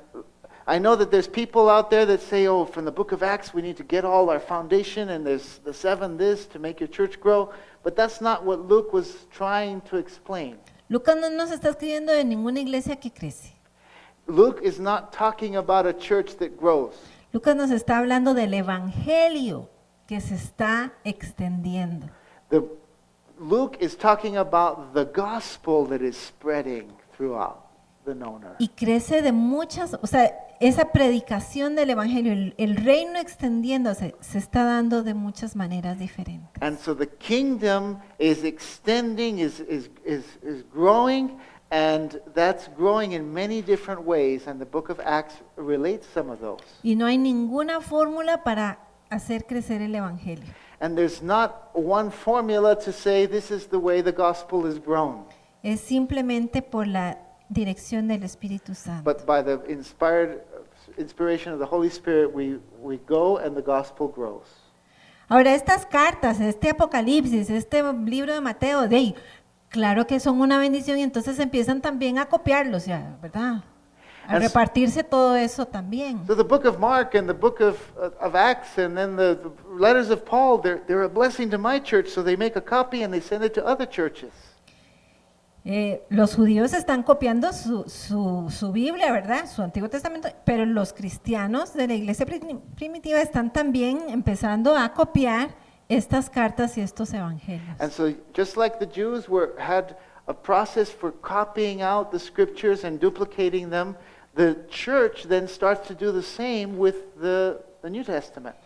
I know that there's people out there that say, oh, from the book of Acts we need to get all our foundation and there's the 7 this to make your church grow. But that's not what Luke was trying to explain. Lucas no nos está escribiendo de ninguna iglesia que crece. Luke is not talking about a church that grows. Lucas nos está hablando del evangelio que se está extendiendo. Luke is talking about the gospel that is spreading throughout the known earth. Y crece de muchas, o sea, esa predicación del evangelio, el reino extendiéndose, se está dando de muchas maneras diferentes. And so the kingdom is extending, is growing, And that's growing in many different ways, and the book of Acts relates some of those. Y no hay ninguna fórmula para hacer crecer el evangelio. And there's not one formula to say this is the way the gospel is grown. Es simplemente por la dirección del Espíritu Santo. But by the inspiration of the Holy Spirit, we go and the gospel grows. Ahora, estas cartas, este Apocalipsis, este libro de Mateo, de ahí, claro que son una bendición y entonces empiezan también a copiarlos, ya, ¿verdad? A As- repartirse todo eso también. So the book of Mark and the book of Acts and then the letters of Paul, they're a blessing to my church, so they make a copy and they send it to other churches. Los judíos están copiando su Biblia, ¿verdad? Su Antiguo Testamento, pero los cristianos de la iglesia primitiva están también empezando a copiar estas cartas y estos evangelios. And so just like the Jews had a process for copying out the scriptures and duplicating them, the church then starts to do the same with the New Testament.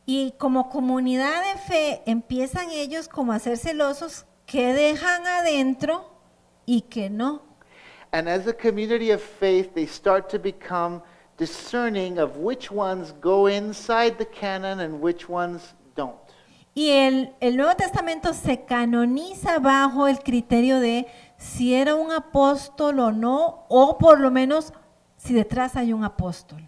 Y como comunidad de fe empiezan ellos como a ser celosos que dejan adentro y que no. And as a community of faith, they start to become discerning of which ones go inside the canon and which ones don't. Y el Nuevo Testamento se canoniza bajo el criterio de si era un apóstol o no, o por lo menos si detrás hay un apóstol.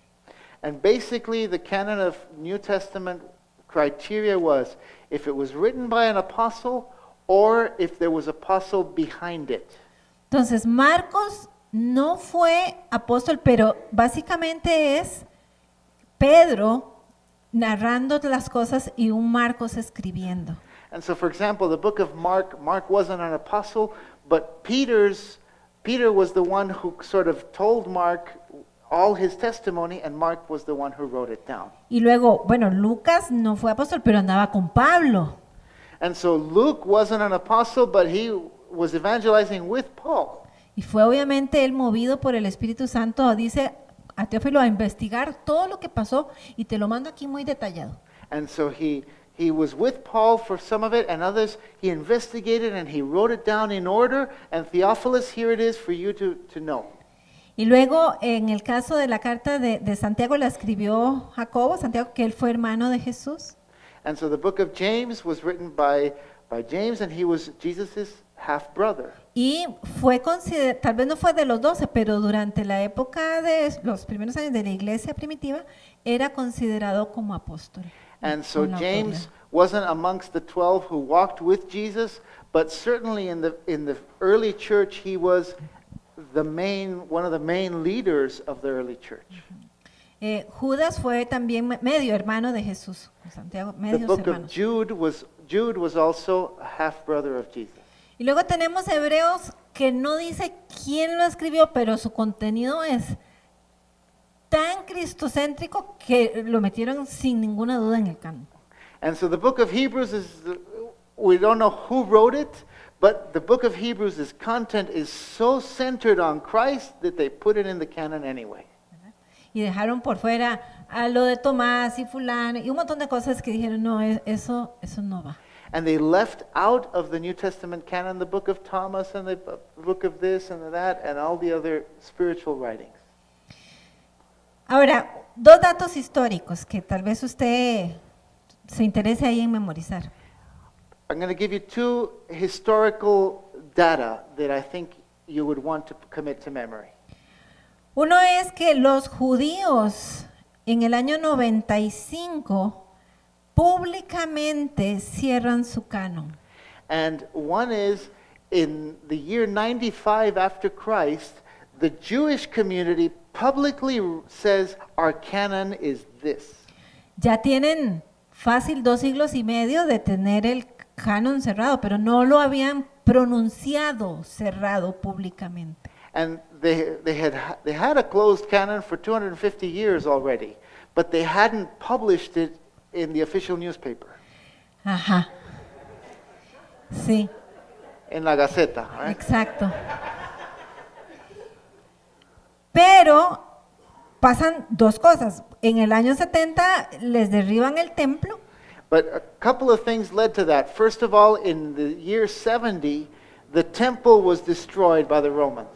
And basically, the canon of New Testament criteria was if it was written by an apostle or if there was an apostle behind it. Entonces, Marcos no fue apóstol, pero básicamente es Pedro narrando las cosas y un Marcos escribiendo. And so, for example, the book of Mark wasn't an apostle, but Peter was the one who sort of told Mark all his testimony, and Mark was the one who wrote it down. Y luego, bueno, Lucas no fue apóstol, pero andaba con Pablo. And so Luke wasn't an apostle, but he was evangelizing with Paul. Y fue obviamente él movido por el Espíritu Santo, dice a Teófilo, a investigar todo lo que pasó y te lo mando aquí muy detallado. And so he was with Paul for some of it, and others he investigated and he wrote it down in order. And Theophilus, here it is for you to know. Y luego, en el caso de la carta de Santiago, la escribió Jacobo, Santiago, que él fue hermano de Jesús. And so the book of James was written by James, and he was Jesus' half brother. Y fue considerado, tal vez no fue de los 12, pero durante la época de los primeros años de la iglesia primitiva, era considerado como apóstol. And so con la James autoridad. wasn't amongst the 12 who walked with Jesus, but certainly in the early church he was one of the main leaders of the early church. Judas fue también medio hermano de Jesús, Santiago, The medios book of hermanos. Jude was also a half brother of Jesus. Y luego tenemos Hebreos que no dice quién lo escribió, pero su contenido es tan cristocéntrico que lo metieron sin ninguna duda en el canon. And so the book of Hebrews we don't know who wrote it, but the book of Hebrews' content is so centered on Christ that they put it in the canon anyway. Y dejaron por fuera a lo de Tomás y fulano y un montón de cosas que dijeron, no, eso no va. And they left out of the New Testament canon the book of Thomas and the book of this and that and all the other spiritual writings. Ahora, dos datos históricos que tal vez usted se interese ahí en memorizar. I'm going to give you two historical data that I think you would want to commit to memory. Uno es que los judíos en el año 95 públicamente cierran su canon. And one is in the year 95 after Christ, the Jewish community publicly says our canon is this. Ya tienen fácil 2 siglos y medio de tener el canon cerrado, pero no lo habían pronunciado cerrado públicamente. And they had a closed canon for 250 years already, but they hadn't published it in the official newspaper, Ajá. Sí, in la Gaceta, right? exacto. Pero pasan dos cosas. En el año 70 les derriban el templo. But a couple of things led to that. First of all, in the year 70, the temple was destroyed by the Romans.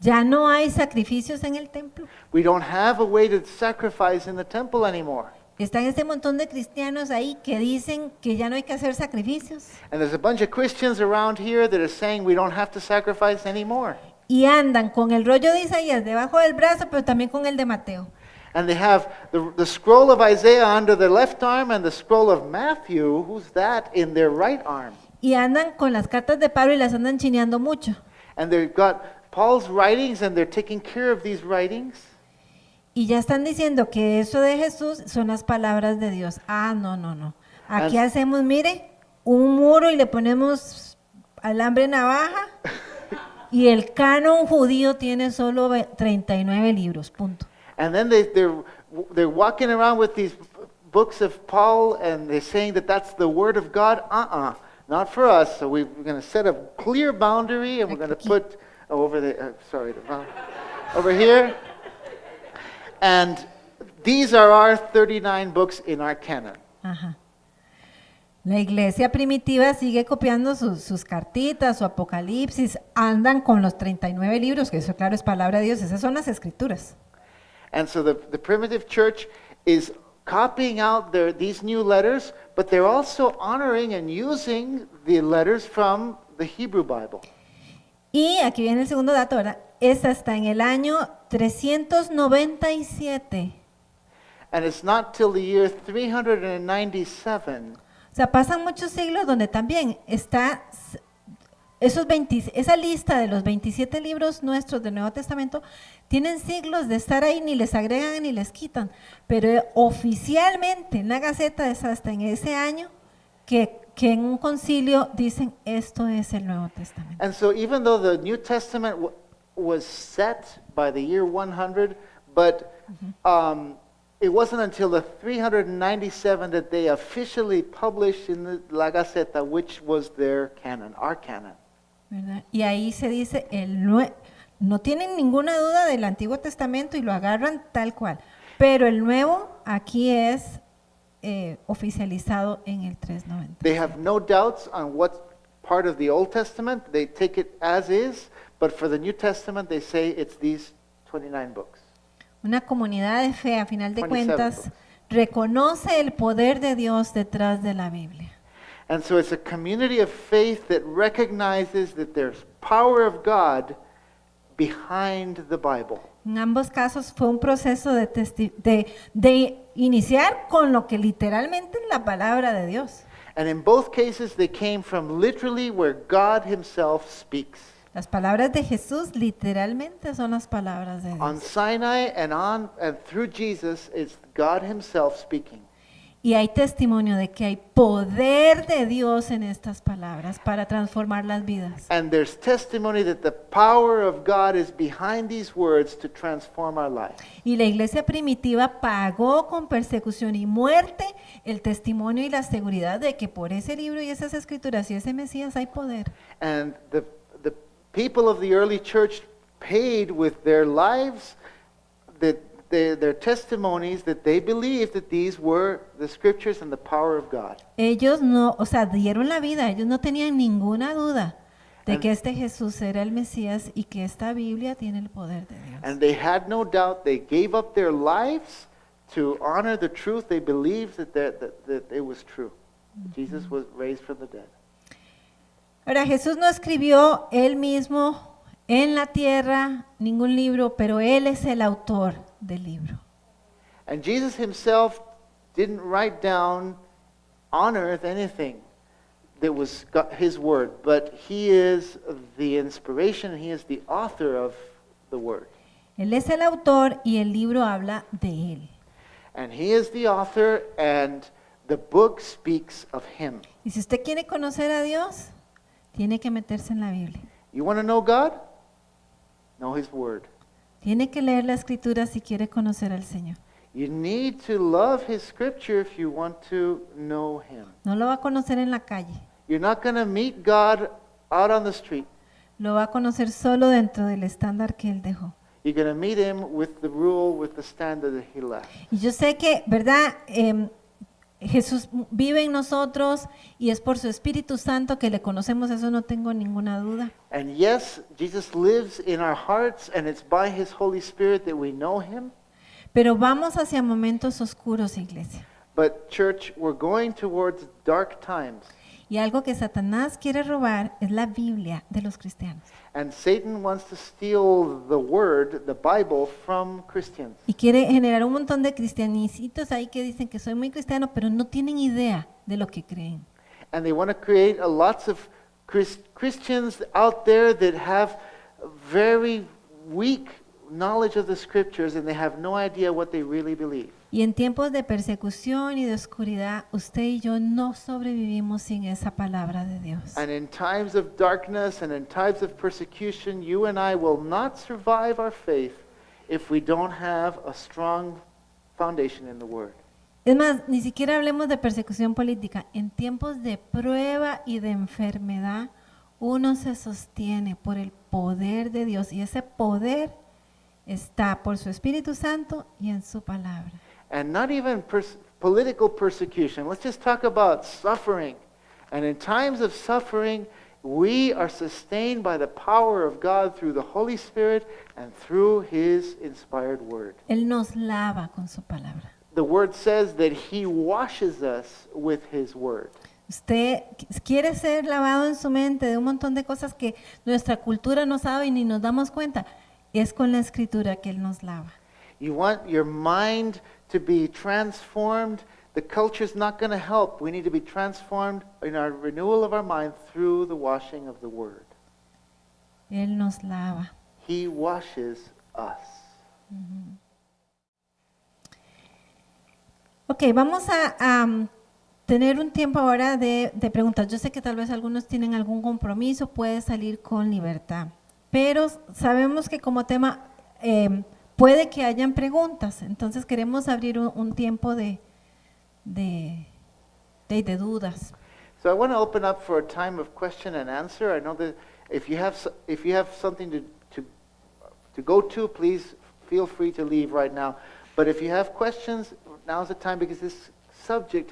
Ya no hay sacrificios en el templo. We don't have a way to sacrifice in the temple anymore. Están este montón de cristianos ahí que dicen que ya no hay que hacer sacrificios. And there's a bunch of Christians around here that are saying we don't have to sacrifice anymore. Y andan con el rollo de Isaías debajo del brazo, pero también con el de Mateo. And they have the scroll of Isaiah under their left arm and the scroll of Matthew, who's that, in their right arm. Y andan con las cartas de Pablo y las andan chineando mucho. And they've got Paul's writings and they're taking care of these writings. Y ya están diciendo que eso de Jesús son las palabras de Dios. Ah, no, no, no. Aquí hacemos, mire, un muro y le ponemos alambre navaja y el canon judío tiene solo 39 libros, punto. And then they're walking around with these books of Paul and they're saying that that's the word of God. Not for us. So we're going to set a clear boundary and we're going to put over here. And these are our 39 books in our canon. Ajá. La iglesia primitiva sigue copiando sus cartitas, su Apocalipsis, andan con los 39 libros, que eso claro es palabra de Dios, esas son las escrituras. And so the primitive church is copying out these new letters, but they're also honoring and using the letters from the Hebrew Bible. Y aquí viene el segundo dato, ¿verdad? Es hasta en el año 397. And it's not till the year 397. O sea, pasan muchos siglos donde también está esa lista de los 27 libros nuestros del Nuevo Testamento, tienen siglos de estar ahí, ni les agregan ni les quitan. Pero oficialmente en la Gaceta es hasta en ese año que en un concilio dicen esto es el Nuevo Testamento. And so even though the New Testament was set by the year 100, but it wasn't until the 397 that they officially published in La Gaceta, which was their canon, our canon. ¿Verdad? Y ahí se dice, no tienen ninguna duda del Antiguo Testamento y lo agarran tal cual, pero el Nuevo aquí es oficializado en el 390. They have no doubts on what part of the Old Testament, they take it as is, but for the New Testament they say it's these 29 books. Una comunidad de fe, a final de 27 cuentas, books. reconoce el poder de Dios detrás de la Biblia. And so it's a community of faith that recognizes that there's power of God behind the Bible. En ambos casos fue un proceso de iniciar con lo que literalmente es la palabra de Dios. And in both cases they came from literally where God himself speaks. Las palabras de Jesús literalmente son las palabras de On Dios. Sinai and through Jesus is God himself speaking. Y hay testimonio de que hay poder de Dios en estas palabras para transformar las vidas. And there's testimony that the power of God is behind these words to transform our lives. Y la iglesia primitiva pagó con persecución y muerte el testimonio y la seguridad de que por ese libro y esas escrituras y ese Mesías hay poder. And the people of the early church paid with their lives their testimonies that they believed that these were the scriptures and the power of God. Ellos no, o sea, dieron la vida, ellos no tenían ninguna duda de que este Jesús era el Mesías y que esta Biblia tiene el poder de Dios. And they had no doubt. They gave up their lives to honor the truth. They believed that it was true. Jesus was raised from the dead. Ahora, Jesús no escribió él mismo en la tierra ningún libro, pero él es el autor del libro. And Jesus himself didn't write down on earth anything that was his word, but he is the inspiration, he is the author of the word. Él es el autor y el libro habla de él. And he is the author and the book speaks of him. Y si usted quiere conocer a Dios, tiene que meterse en la Biblia. You want to know God? Know his word. Tiene que leer la escritura si quiere conocer al Señor. You need to love his scripture if you want to know him. No lo va a conocer en la calle, You're not going to meet God out on the street. lo va a conocer solo dentro del estándar que él dejó. You're going to meet him with the rule, with the standard that he left. Y yo sé que, ¿verdad? Jesús vive en nosotros y es por su Espíritu Santo que le conocemos, eso no tengo ninguna duda. And yes, Jesus lives in our hearts, and it's by His Holy Spirit that we know Him. Pero vamos hacia momentos oscuros, iglesia. But church, we're going towards dark times. Y algo que Satanás quiere robar es la Biblia de los cristianos. And Satan wants to steal the word, the Bible, from Christians. Y quiere generar un montón de cristianicitos ahí que dicen que soy muy cristiano, pero no tienen idea de lo que creen. And they want to create lots of Christians out there that have very weak knowledge of the scriptures, and they have no idea what they really believe. Y en tiempos de persecución y de oscuridad, usted y yo no sobrevivimos sin esa palabra de Dios. And in times of darkness and in times of persecution, you and I will not survive our faith if we don't have a strong foundation in the Word. Es más, ni siquiera hablemos de persecución política. En tiempos de prueba y de enfermedad, uno se sostiene por el poder de Dios y ese poder está por su Espíritu Santo y en su palabra. And not even political persecution. Let's just talk about suffering. And in times of suffering, we are sustained by the power of God through the Holy Spirit and through His inspired Word. Él nos lava con su palabra. The Word says that He washes us with His Word. Usted quiere ser lavado en su mente de un montón de cosas que nuestra cultura no sabe y ni nos damos cuenta. Es con la Escritura que Él nos lava. You want your mind to be transformed. The culture's not going to help. We need to be transformed in our renewal of our mind through the washing of the Word. Él nos lava. He washes us. Ok, vamos a tener un tiempo ahora de preguntas. Yo sé que tal vez algunos tienen algún compromiso, puede salir con libertad. Pero sabemos que como tema puede que hayan preguntas, entonces queremos abrir un tiempo de dudas. So I want to open up for a time of question and answer. I know that if you have something to go to, please feel free to leave right now. But if you have questions, now's the time because this subject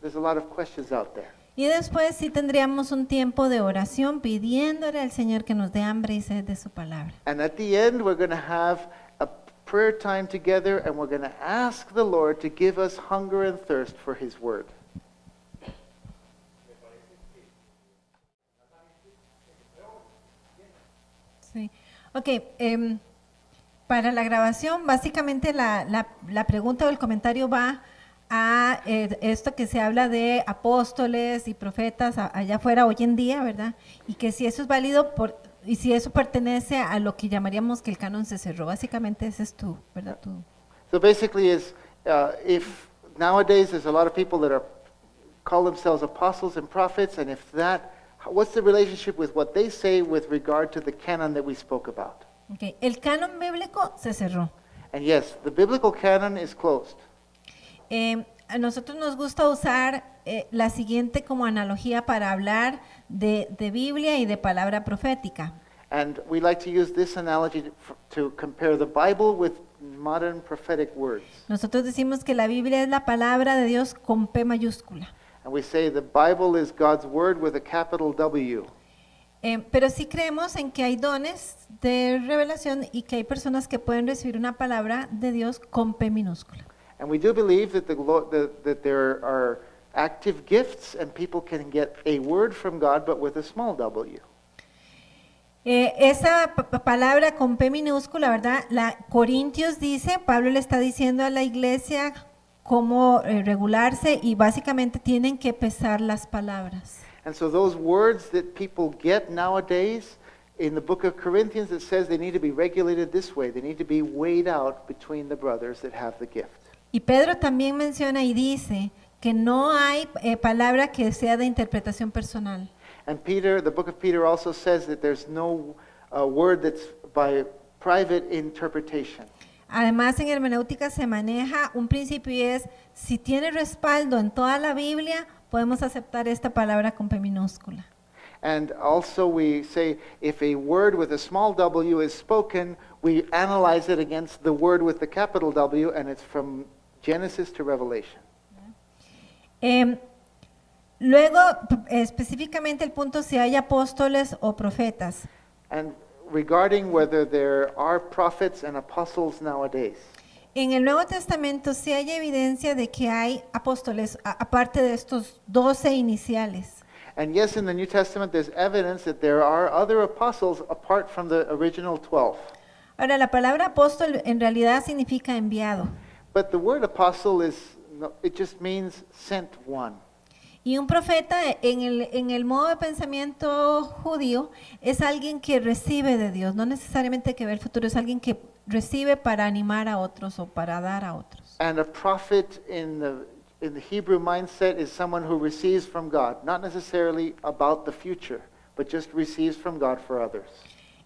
there's a lot of questions out there. Y después sí tendríamos un tiempo de oración pidiéndole al Señor que nos dé hambre y sed de su palabra. And at the end, we're going to have a prayer time together, and we're going to ask the Lord to give us hunger and thirst for His Word. Sí. Ok, para la grabación, básicamente la pregunta o el comentario va a esto que se habla de apóstoles y profetas allá afuera hoy en día, ¿verdad? Y que si eso es válido y si eso pertenece a lo que llamaríamos que el canon se cerró. Básicamente ese es tú, ¿verdad? Tú. So basically, if nowadays there's a lot of people that call themselves apostles and prophets, and what's the relationship with what they say with regard to the canon that we spoke about? Okay. El canon bíblico se cerró. And yes, the biblical canon is closed. A nosotros nos gusta usar la siguiente como analogía para hablar de Biblia y de palabra profética. And we like to use this analogy to compare the Bible with modern prophetic words. Nosotros decimos que la Biblia es la palabra de Dios con P mayúscula. And we say the Bible is God's word with a capital W. Pero sí creemos en que hay dones de revelación y que hay personas que pueden recibir una palabra de Dios con P minúscula. And we do believe that that there are active gifts and people can get a word from God but with a small w. Esa palabra con P minúscula, ¿verdad? Corintios dice, Pablo le está diciendo a la iglesia cómo regularse y básicamente tienen que pesar las palabras. And so those words that people get nowadays, in the book of Corinthians it says they need to be regulated this way. They need to be weighed out between the brothers that have the gift. Y Pedro también menciona y dice que no hay palabra que sea de interpretación personal. And the book of Peter also says that there's no word that's by private interpretation. Además, en hermenéutica se maneja un principio y es, si tiene respaldo en toda la Biblia, podemos aceptar esta palabra con P minúscula. And also we say if a word with a small w is spoken, we analyze it against the word with the capital W, and it's from Genesis to Revelation. Em, Luego, específicamente el punto si hay apóstoles o profetas. And regarding whether there are prophets and apostles nowadays. En el Nuevo Testamento sí hay evidencia de que hay apóstoles, aparte de estos 12 iniciales. And yes, in the New Testament, there's evidence that there are other apostles apart from the original 12. Ahora, la palabra apóstol en realidad significa enviado. But the word apostle it just means sent one. Y un profeta en el modo de pensamiento judío es alguien que recibe de Dios, no necesariamente que ve el futuro, es alguien que recibe para animar a otros o para dar a otros. And a prophet in the Hebrew mindset is someone who receives from God, not necessarily about the future, but just receives from God for others.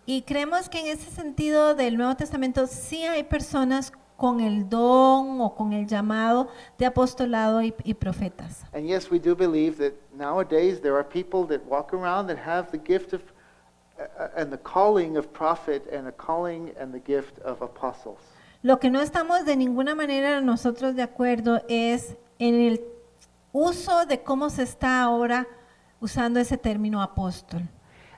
Y creemos que en ese sentido del Nuevo Testamento sí hay personas con el don o con el llamado de apostolado y profetas. And yes, we do believe that nowadays there are people that walk around that have the gift of and the calling of prophet and a calling and the gift of apostles. Lo que no estamos de ninguna manera nosotros de acuerdo es en el uso de cómo se está ahora usando ese término apóstol.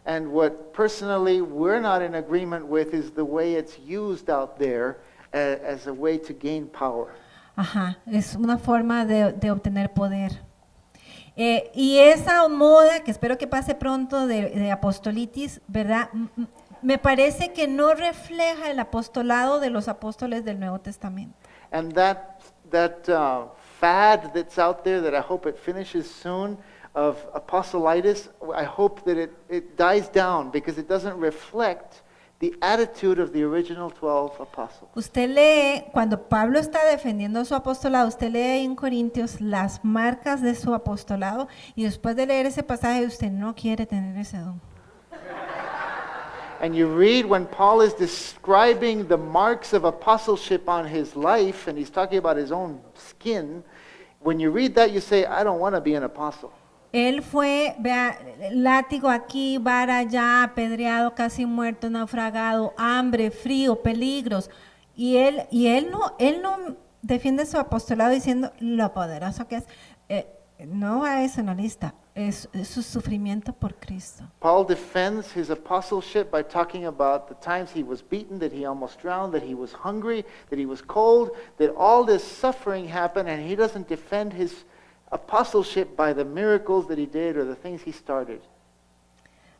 And what personally we're not in agreement with is the way it's used out there as a way to gain power. Ajá, es una forma de obtener poder. Y esa moda, que espero que pase pronto, de apostolitis, ¿verdad? Me parece que no refleja el apostolado de los apóstoles del Nuevo Testamento. And that fad that's out there that I hope it finishes soon of apostolitis, I hope that it dies down because it doesn't reflect the attitude of the original 12 apostles. Usted lee, cuando Pablo está defendiendo su apostolado, usted lee en Corintios las marcas de su apostolado y después de leer ese pasaje usted no quiere tener ese don. And you read when Paul is describing the marks of apostleship on his life, and he's talking about his own skin, when you read that you say, I don't want to be an apostle. Él fue, vea, látigo aquí, vara allá, apedreado, casi muerto, naufragado, hambre, frío, peligros. Y él no defiende su apostolado diciendo lo poderoso que es. No va a eso en la lista, es su sufrimiento por Cristo. Paul defends his apostleship by talking about the times he was beaten, that he almost drowned, that he was hungry, that he was cold, that all this suffering happened, and he doesn't defend his apostleship by the miracles that he did or the things he started.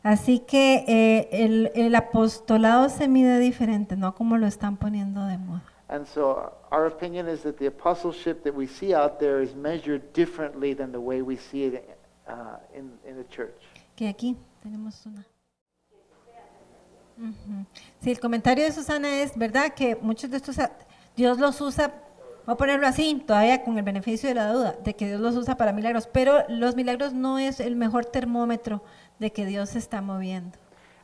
Así que el apostolado se mide diferente, no como lo están poniendo de moda. And so our opinion is that the apostleship that we see out there is measured differently than the way we see it in the church. Que aquí tenemos una. Ujú. Sí, el comentario de Susana es, ¿verdad? Que muchos de estos, Dios los usa, voy a ponerlo así, todavía con el beneficio de la duda, de que Dios los usa para milagros, pero los milagros no es el mejor termómetro de que Dios se está moviendo.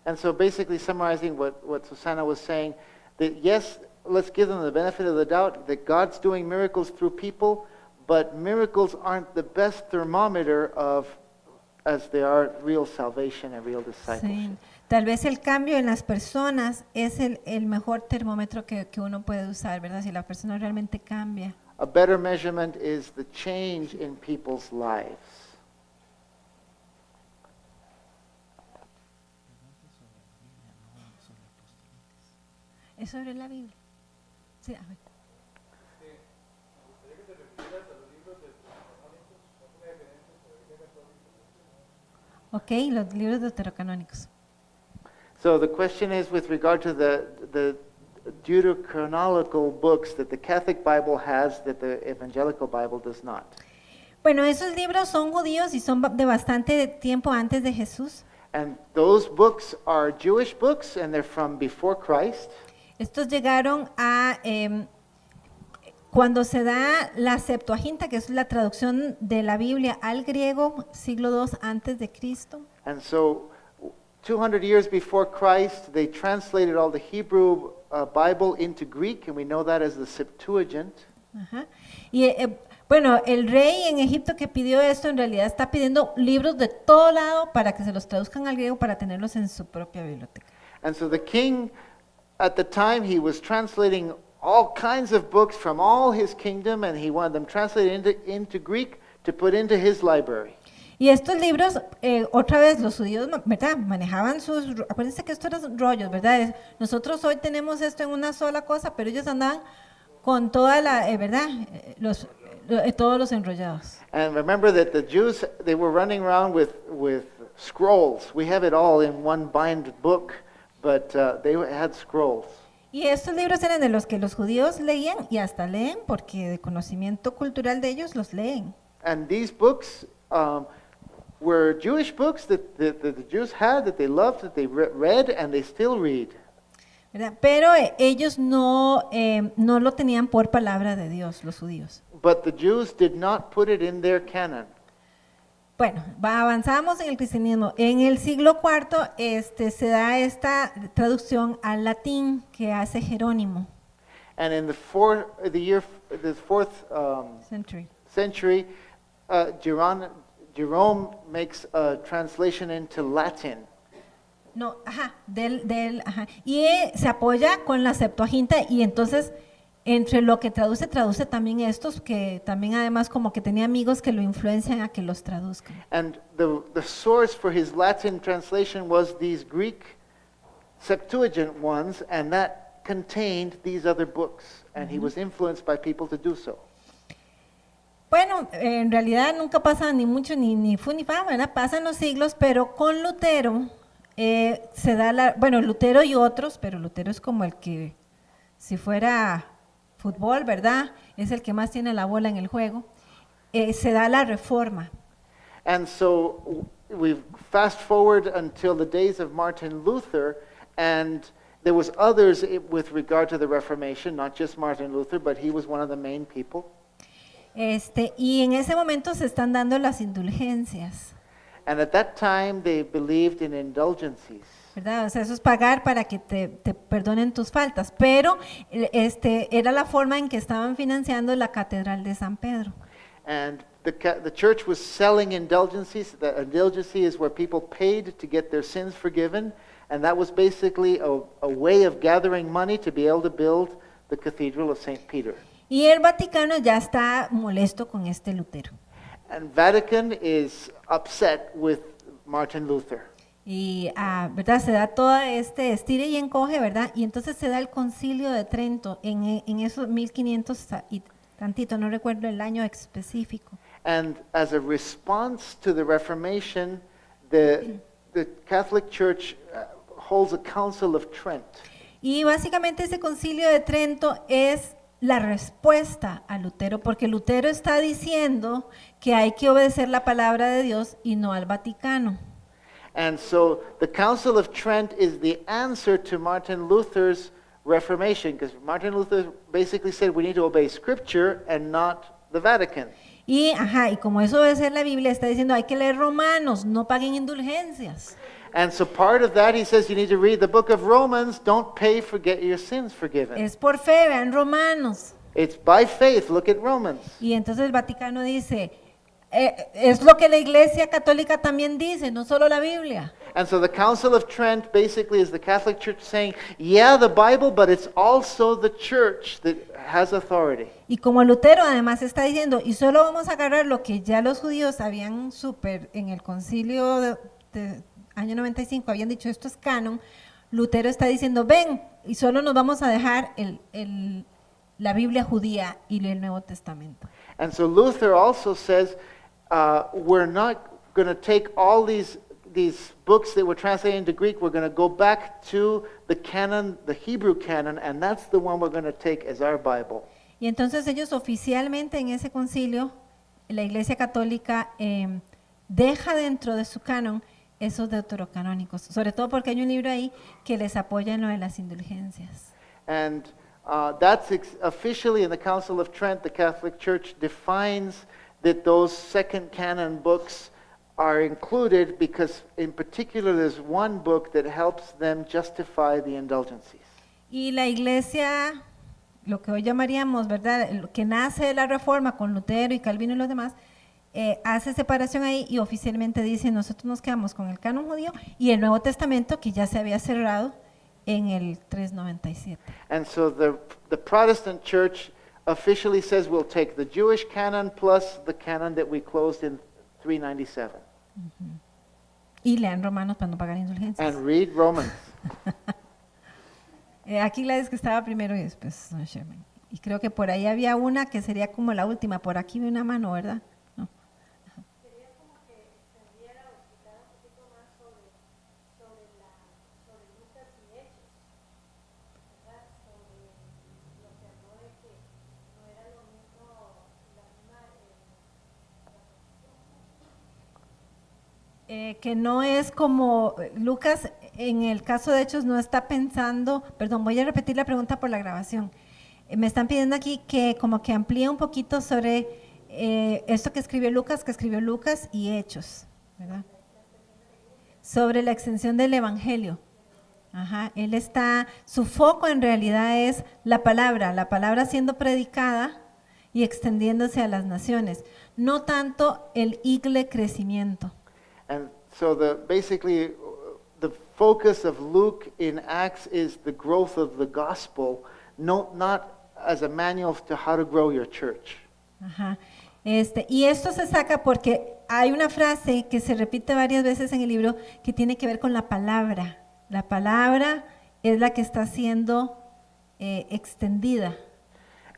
And so basically summarizing what Susana was saying, that yes, let's give them the benefit of the doubt that God's doing miracles through people, but miracles aren't the best thermometer of as they are real salvation and real discipleship. Sí. Tal vez el cambio en las personas es el mejor termómetro que uno puede usar, ¿verdad? Si la persona realmente cambia. A better measurement is the change in people's lives. ¿Es sobre la Biblia? Sí, a ver. Ok, los libros deuterocanónicos. So the question is with regard to the deuterocanonical books that the Catholic Bible has that the Evangelical Bible does not. Bueno, esos libros son judíos y son de bastante tiempo antes de Jesús. And those books are Jewish books and they're from before Christ. Estos llegaron a cuando se da la Septuaginta, que es la traducción de la Biblia al griego, siglo II antes de Cristo. And so 200 years before Christ, they translated all the Hebrew Bible into Greek, and we know that as the Septuagint. Ajá. Y bueno, el rey en Egipto que pidió esto en realidad está pidiendo libros de todo lado para que se los traduzcan al griego para tenerlos en su propia biblioteca. And so the king at the time, he was translating all kinds of books from all his kingdom, and he wanted them translated into Greek to put into his library. Y estos libros, otra vez, los judíos, ¿verdad? Manejaban acuérdense que estos eran rollos, ¿verdad? Nosotros hoy tenemos esto en una sola cosa, pero ellos andaban con toda la, ¿verdad? Todos los enrollados. And remember that the Jews, they were running around with scrolls. We have it all in one bind book, but they had scrolls. Y estos libros eran de los que los judíos leían y hasta leen, porque de conocimiento cultural de ellos los leen. And these books were Jewish books that the Jews had, that they loved, that they read, and they still read. ¿Verdad? Pero ellos no lo tenían por palabra de Dios, los judíos. But the Jews did not put it in their canon. Bueno, avanzamos en el cristianismo. En el siglo IV se da esta traducción al latín que hace Jerónimo. And in the fourth century, Jerome makes a translation into Latin. No, Y se apoya con la Septuaginta y entonces entre lo que traduce también estos que también además como que tenía amigos que lo influencian a que los traduzcan. And the source for his Latin translation was these Greek Septuagint ones, and that contained these other books, and he was influenced by people to do so. Bueno, en realidad nunca pasa ni mucho ni fu ni fa, ¿verdad? Pasan los siglos, pero con Lutero se da Lutero y otros, pero Lutero es como el que, si fuera fútbol, ¿verdad? Es el que más tiene la bola en el juego. Se da la reforma. And so we fast forward until the days of Martin Luther, and there was others with regard to the Reformation, not just Martin Luther, but he was one of the main people. Y en ese momento se están dando las indulgencias. And at that time they believed in indulgences. ¿Verdad? O sea, eso es pagar para que te perdonen tus faltas, pero era la forma en que estaban financiando la Catedral de San Pedro. And the church was selling indulgences. The indulgency is where people paid to get their sins forgiven, and that was basically a way of gathering money to be able to build the Cathedral of St. Peter. Y el Vaticano ya está molesto con este Lutero. And Vatican is upset with Martin Luther. Y ¿verdad? Se da todo estire y encoge, ¿verdad? Y entonces se da el Concilio de Trento en esos 1500 y tantito, no recuerdo el año específico. And as a response to the Reformation, the Catholic Church holds a Council of Trent. Y básicamente ese Concilio de Trento es la respuesta a Lutero, porque Lutero está diciendo que hay que obedecer la palabra de Dios y no al Vaticano. And so the Council of Trent is the answer to Martin Luther's Reformation, because Martin Luther basically said we need to obey Scripture and not the Vatican. Y como eso debe ser la Biblia, está diciendo hay que leer Romanos, no paguen indulgencias. And so part of that, he says you need to read the book of Romans, don't pay for get your sins forgiven. Es por fe, vean Romanos. It's by faith, look at Romans. Y entonces el Vaticano dice, es lo que la Iglesia Católica también dice, no solo la Biblia. And so the Council of Trent basically is the Catholic Church saying, yeah, the Bible, but it's also the church that has authority. Y como Lutero además está diciendo, y solo vamos a agarrar lo que ya los judíos habían en el concilio de año 95 habían dicho esto es canon, Lutero está diciendo ven y solo nos vamos a dejar la Biblia judía y el Nuevo Testamento. And so Luther also says we're not going to take all these books that were translated into Greek, we're going to go back to the canon, the Hebrew canon, and that's the one we're going to take as our Bible. Y entonces ellos oficialmente en ese concilio, la Iglesia Católica deja dentro de su canon esos deuterocanónicos, sobre todo porque hay un libro ahí que les apoya en lo de las indulgencias. And that's officially in the Council of Trent, the Catholic Church defines that those second canon books are included because in particular there's one book that helps them justify the indulgences. Y la Iglesia, lo que hoy llamaríamos, ¿verdad?, lo que nace de la Reforma con Lutero y Calvino y los demás, hace separación ahí y oficialmente dice nosotros nos quedamos con el canon judío y el Nuevo Testamento que ya se había cerrado en el 397. And so the Protestant Church officially says we'll take the Jewish canon plus the canon that we closed in 397 Y lean Romanos para no pagar indulgencias. and read Romans. Aquí la es que estaba primero y después don Sherman. Y creo que por ahí había una que sería como la última. Por aquí vi una mano, ¿verdad? No. Que no es como Lucas, en el caso de Hechos, no está pensando, perdón, voy a repetir la pregunta por la grabación. Me están pidiendo aquí que como que amplíe un poquito sobre esto que escribió Lucas y Hechos, ¿verdad? Sobre la extensión del Evangelio. Ajá, él está, su foco en realidad es la palabra siendo predicada y extendiéndose a las naciones, no tanto el igle crecimiento. And so basically the focus of Luke in Acts is the growth of the gospel, not as a manual to how to grow your church. Ajá. Y esto se saca porque hay una frase que se repite varias veces en el libro que tiene que ver con la palabra. La palabra es la que está siendo extendida.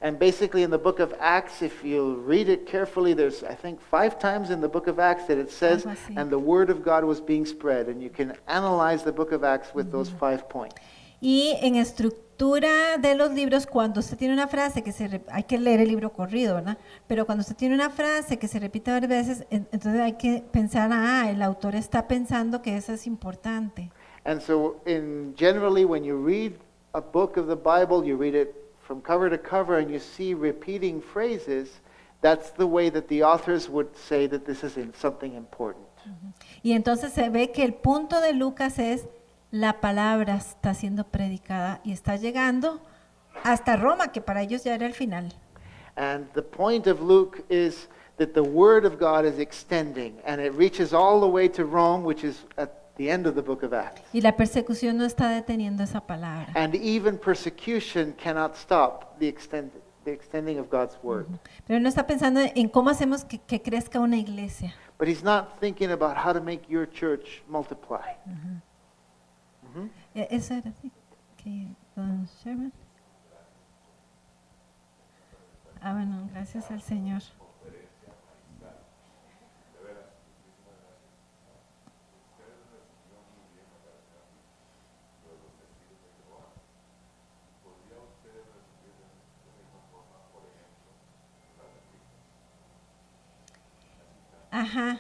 And basically in the book of Acts, if you read it carefully, there's, I think, 5 times in the book of Acts that it says, Algo así. and the word of God was being spread. And you can analyze the book of Acts with those 5 points. Y en estructura de los libros, cuando usted tiene una frase que hay que leer el libro corrido, ¿verdad? Pero cuando usted tiene una frase que se repite varias veces, entonces hay que pensar, el autor está pensando que eso es importante. And so generally when you read a book of the Bible, you read it from cover to cover and you see repeating phrases, that's the way that the authors would say that this is something important. Y entonces se ve que el punto de Lucas es la palabra está siendo predicada y está llegando hasta Roma, que para ellos ya era el final. And the point of Luke is that the word of God is extending and it reaches all the way to Rome, which is at the end of the book of Acts. Y la persecución no está deteniendo esa palabra. And even persecution cannot stop the extending of God's word. Pero no está pensando en cómo hacemos que crezca una iglesia. But he's not thinking about how to make your church multiply. Eso era así. Okay. Don Sherman. Bueno, gracias al Señor. Ajá.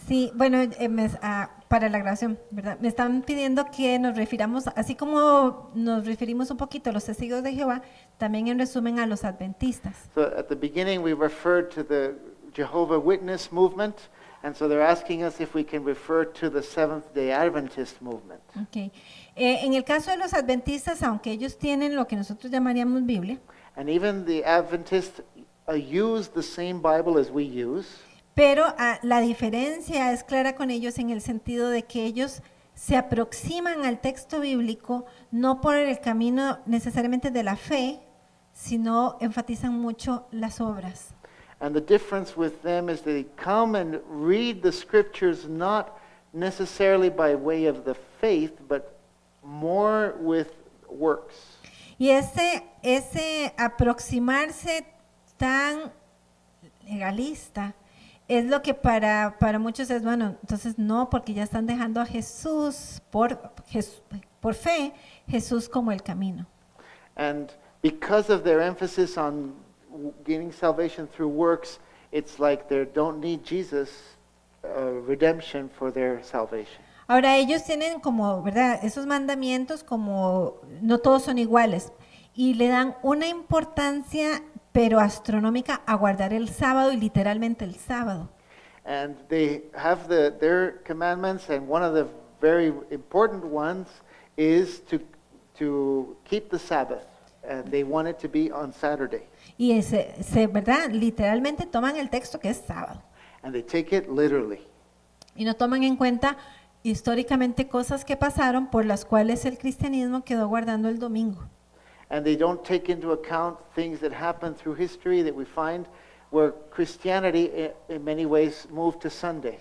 Sí, bueno, para la grabación, ¿verdad? Me están pidiendo que nos refiramos, así como nos referimos un poquito a los testigos de Jehová, también en resumen a los adventistas. So at the beginning we referred to the Jehovah Witness movement, and so they're asking us if we can refer to the Seventh-day Adventist movement. Okay. En el caso de los adventistas, aunque ellos tienen lo que nosotros llamaríamos Biblia, And even the Adventists use the same Bible as we use, pero la diferencia es clara con ellos en el sentido de que ellos se aproximan al texto bíblico no por el camino necesariamente de la fe, sino enfatizan mucho las obras. and the difference with them is they come and read the scriptures not necessarily by way of the faith, but more with works. Y ese aproximarse tan legalista es lo que para muchos es, bueno, entonces no, porque ya están dejando a Jesús por fe, Jesús como el camino. And because of their emphasis on gaining salvation through works, it's like they don't need Jesus' redemption for their salvation. Ahora ellos tienen como, ¿verdad? Esos mandamientos como no todos son iguales y le dan una importancia pero astronómica a guardar el sábado y literalmente el sábado. And they have their commandments, and one of the very important ones is to keep the Sabbath, and they want it to be on Saturday. Y ¿verdad? Literalmente toman el texto que es sábado And they take it literally. y no toman en cuenta históricamente cosas que pasaron por las cuales el cristianismo quedó guardando el domingo. and they don't take into account things that happen through history that we find where Christianity in many ways moved to Sunday.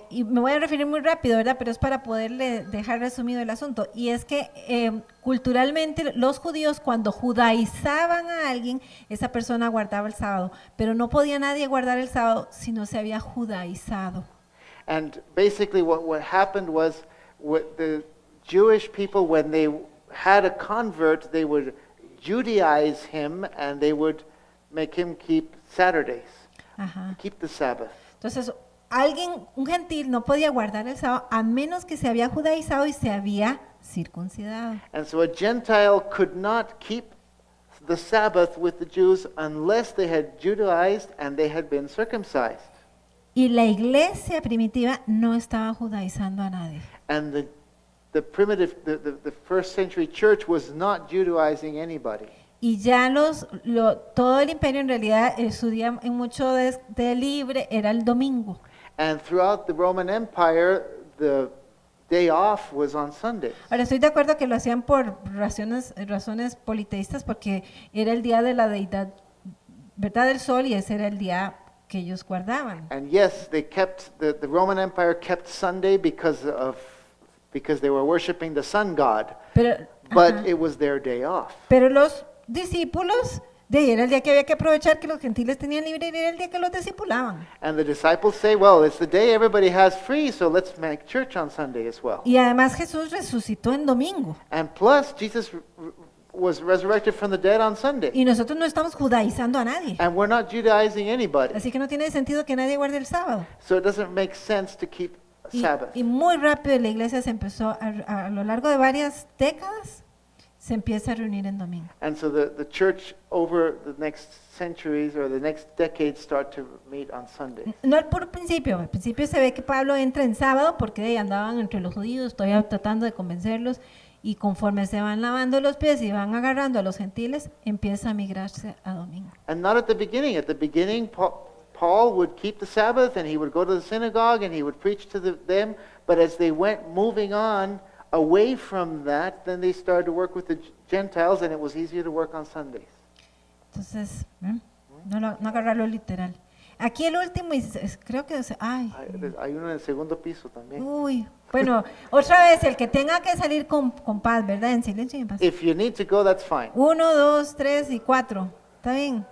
Y me voy a referir muy rápido, ¿verdad? Pero es para poderle dejar resumido el asunto. Y es que culturalmente los judíos cuando judaizaban a alguien, esa persona guardaba el sábado. Pero no podía nadie guardar el sábado si no se había judaizado. And basically what happened was the Jewish people, when they had a convert, they would Judaize him and they would make him keep Saturdays, Ajá. keep the Sabbath. Entonces, un gentil no podía guardar el sábado a menos que se había judaizado y se había circuncidado. And so a Gentile could not keep the Sabbath with the Jews unless they had Judaized and they had been circumcised. Y la iglesia primitiva no estaba judaizando a nadie. And the first century church was not Judaizing anybody. Y ya todo el imperio en realidad su día en mucho de libre era el domingo. And throughout the Roman Empire, the day off was on Sunday. Ahora estoy de acuerdo que lo hacían por razones politeístas porque era el día de la deidad, verdad del sol, y ese era el día que ellos guardaban. And yes, they kept the Roman Empire kept Sunday because they were worshiping the sun god. But Ajá. it was their day off. Pero los discípulos, era el día que había que aprovechar que los gentiles tenían libre y era el día que los discipulaban. And the disciples say, well, it's the day everybody has free, so let's make church on Sunday as well. Y además Jesús resucitó en domingo. And plus, Jesus was resurrected from the dead on Sunday. Y nosotros no estamos judaizando a nadie. And we're not Judaizing anybody. Así que no tiene sentido que nadie guarde el sábado. So it doesn't make sense to keep Sabbath. Y muy rápido la iglesia se empezó, a lo largo de varias décadas, se empieza a reunir en domingo. And so the church over the next centuries or the next decades start to meet on Sunday. No al principio se ve que Pablo entra en sábado porque ahí andaban entre los judíos, todavía tratando de convencerlos, y conforme se van lavando los pies y van agarrando a los gentiles, empieza a migrarse a domingo. And not at the beginning. At the beginning, Paul would keep the Sabbath and he would go to the synagogue and he would preach to them. But as they went moving on away from that, then they started to work with the Gentiles and it was easier to work on Sundays. Entonces, no agarrarlo literal. Aquí el último, y creo que, Hay uno en el segundo piso también. uy, bueno, otra vez, el que tenga que salir con paz, ¿verdad? En silencio y en paz. If you need to go, that's fine. 1, 2, 3 y 4. ¿Está bien?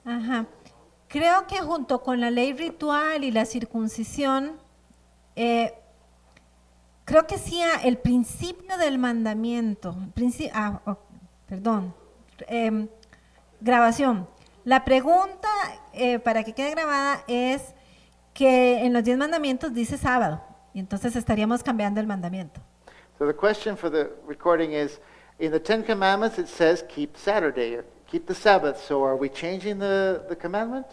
Ajá. Creo que junto con la ley ritual y la circuncisión, creo que sí, el principio del mandamiento, grabación. La pregunta, para que quede grabada, es que en los 10 mandamientos dice sábado, y entonces estaríamos cambiando el mandamiento. So the question for the recording is, in the Ten Commandments it says keep Saturday, or keep the Sabbath. So are we changing the commandment?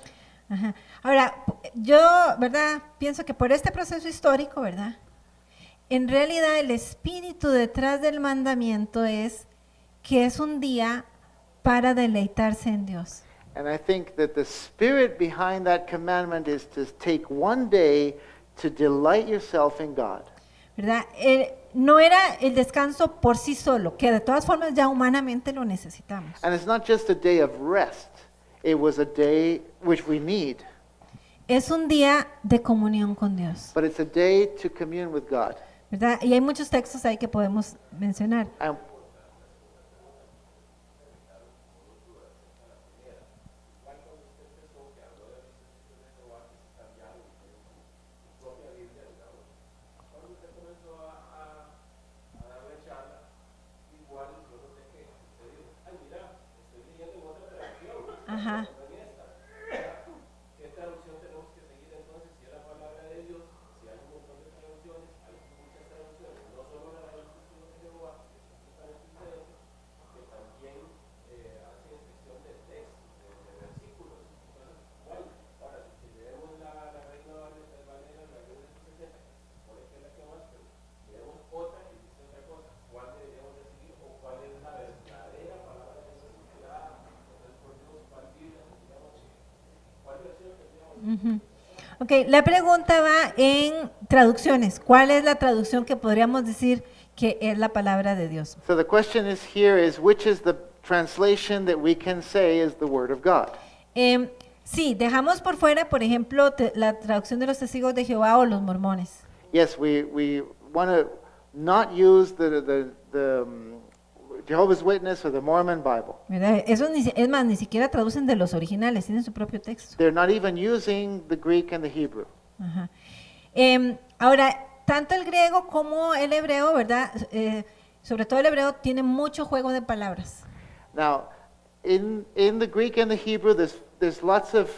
Ajá. Ahora, yo, ¿verdad? Pienso que por este proceso histórico, ¿verdad? En realidad el espíritu detrás del mandamiento es que es un día para deleitarse en Dios. And I think that the spirit behind that commandment is to take one day to delight yourself in God. ¿Verdad? No era el descanso por sí solo, que de todas formas ya humanamente lo necesitamos. And it's not just a day of rest. It was a day which we need. Es un día de comunión con Dios. But it's a day to commune with God. ¿Verdad? Y hay muchos textos ahí que podemos mencionar. And Ajá. ¿Qué traducción tenemos que seguir entonces? Si es la palabra de Dios, si hay un montón de traducciones, hay muchas traducciones, no solo la de los testigos de Jehová, que están ustedes, que también hacen excepción de textos, de versículos. Entonces, ¿cuál? Ahora, si leemos la Reina Valera, la Reina 60, supone que es la que más, pero leemos otra y dice otra cosa. ¿Cuál deberíamos decidir o cuál es la verdadera palabra de Dios inspirada? Entonces, por Dios, ¿cuál Biblia tendríamos que ¿cuál versión tendríamos? Ujú. Ok, la pregunta va en traducciones. ¿Cuál es la traducción que podríamos decir que es la palabra de Dios? So the question is here is which is the translation that we can say is the Word of God? Sí, dejamos por fuera, por ejemplo, la traducción de los testigos de Jehová o los mormones. Yes, we want to not use the Jehovah's Witness or the Mormon Bible. ¿Verdad? Eso es más, ni siquiera traducen de los originales, tienen su propio texto. They're not even using the Greek and the Hebrew. Ajá. Ahora, tanto el griego como el hebreo, ¿verdad? Sobre todo el hebreo, tiene mucho juego de palabras. Now, in the Greek and the Hebrew, there's lots of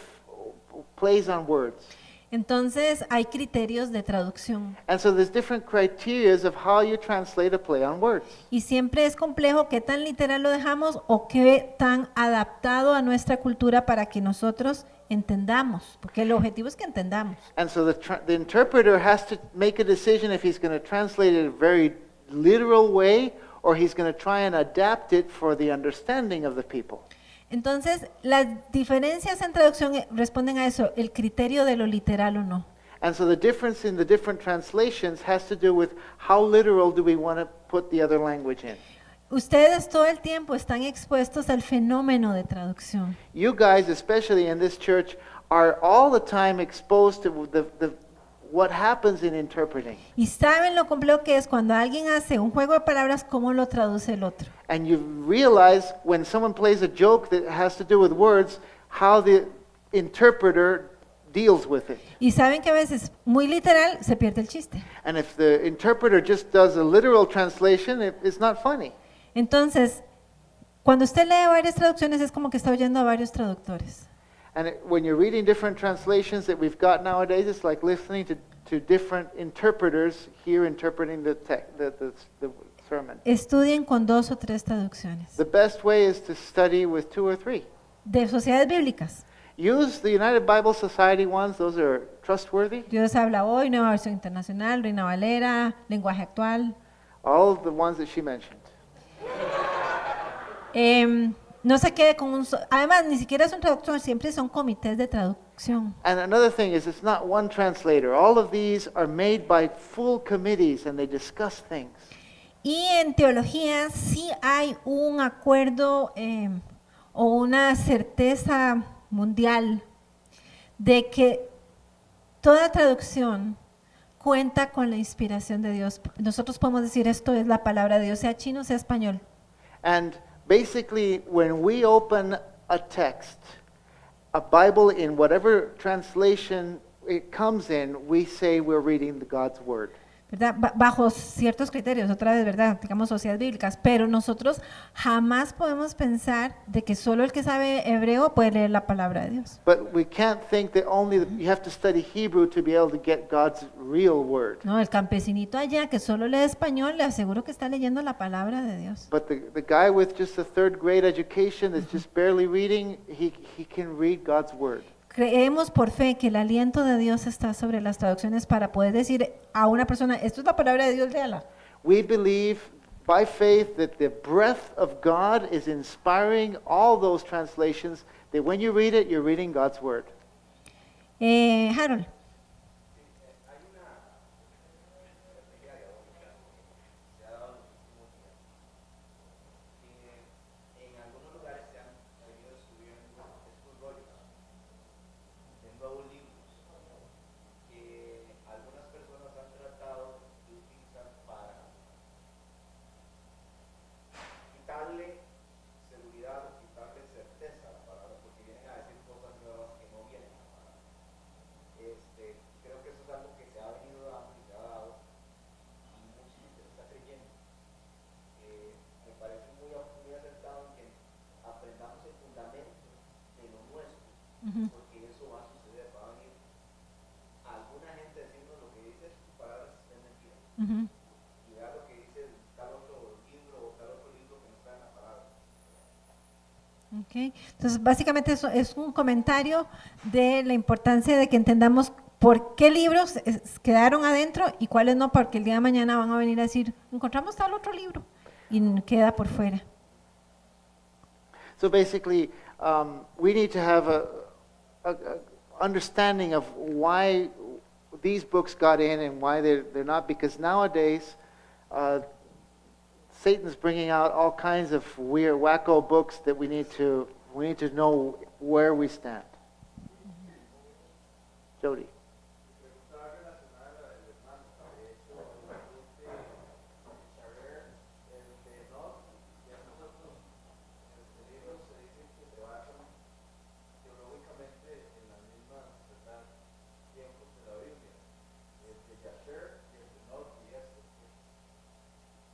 plays on words. Entonces, hay criterios de traducción. And so there's different criterias of how you translate a play on words. Y siempre es complejo qué tan literal lo dejamos o qué tan adaptado a nuestra cultura para que nosotros entendamos, porque el objetivo es que entendamos. And so the interpreter has to make a decision if he's going to translate it a very literal way or he's going to try and adapt it for the understanding of the people. Entonces, las diferencias en traducción responden a eso, el criterio de lo literal o no. And so the difference in the different translations has to do with how literal do we want to put the other language in. Ustedes todo el tiempo están expuestos al fenómeno de traducción. You guys, especially in this church, are all the time exposed to what happens in interpreting. Y saben lo complejo que es cuando alguien hace un juego de palabras, cómo lo traduce el otro. And you realize when someone plays a joke that has to do with words, how the interpreter deals with it. Y saben que a veces, muy literal, se pierde el chiste. And if the interpreter just does a literal translation, it's not funny. Entonces, cuando usted lee varias traducciones, es como que está oyendo a varios traductores. And when you're reading different translations that we've got nowadays, it's like listening to different interpreters here interpreting the sermon. Estudien con 2 o 3 traducciones. The best way is to study with 2 or 3. De sociedades bíblicas. Use the United Bible Society ones, those are trustworthy. Dios habla hoy, Nueva Versión Internacional, Reina Valera, Lenguaje Actual. All the ones that she mentioned. No se quede con un... Además, ni siquiera es un traductor, siempre son comités de traducción. And another thing is it's not one translator. All of these are made by full committees and they discuss things. Y en teología sí hay un acuerdo o una certeza mundial de que toda traducción cuenta con la inspiración de Dios. Nosotros podemos decir esto es la palabra de Dios, sea chino, sea español. And basically, when we open a text, a Bible in whatever translation it comes in, we say we're reading God's Word. ¿Verdad? Bajo ciertos criterios, otra vez, ¿verdad? Digamos sociedades bíblicas, pero nosotros jamás podemos pensar de que solo el que sabe hebreo puede leer la palabra de Dios. But we can't think that only you have to study Hebrew to be able to get God's real Word. No, el campesinito allá que solo lee español, le aseguro que está leyendo la palabra de Dios. But the guy with just a third grade education that's just barely reading, he can read God's Word. Creemos por fe que el aliento de Dios está sobre las traducciones para poder decir a una persona, esto es la palabra de Dios, léala. We believe by faith that the breath of God is inspiring all those translations, that when you read it, you're reading God's Word. Harold. quitarle seguridad o quitarle certeza a la palabra, porque vienen a decir cosas nuevas que no vienen a la palabra. porque eso va a suceder, va a venir alguna gente diciendo lo que dice sus palabras es mentira. Ujú. Y vea lo que dice tal otro libro o tal otro libro que nos trae la palabra. Ok. Entonces, básicamente eso es un comentario de la importancia de que entendamos por qué libros quedaron adentro y cuáles no, porque el día de mañana van a venir a decir, encontramos tal otro libro y queda por fuera. So basically, we need to have a understanding of why these books got in and why they're not, because nowadays Satan's bringing out all kinds of weird, wacko books that we need to know where we stand. Jody. Estaba relacionada a la del hermano, de hecho, saber el de Enoch y algunos otros libros se dice que se basan teológicamente en las mismas tiempos de la Biblia, el de Yasher y el de Enoch y este.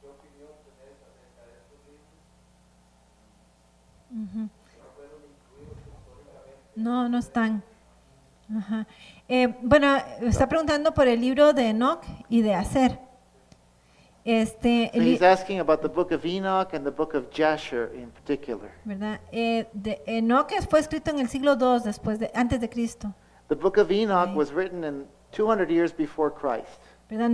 ¿Qué opinión tenés acerca de estos libros? Ujú. ¿No fueron incluidos históricamente? No, no están. Ajá. Bueno, está preguntando por el libro de Enoch y de Aser. So he's asking about the book of Enoch and the book of Jasher in particular. ¿Verdad? De Enoch fue escrito en el siglo II antes de Cristo. The book of Enoch Okay. was written in 200 years before Christ. ¿Verdad?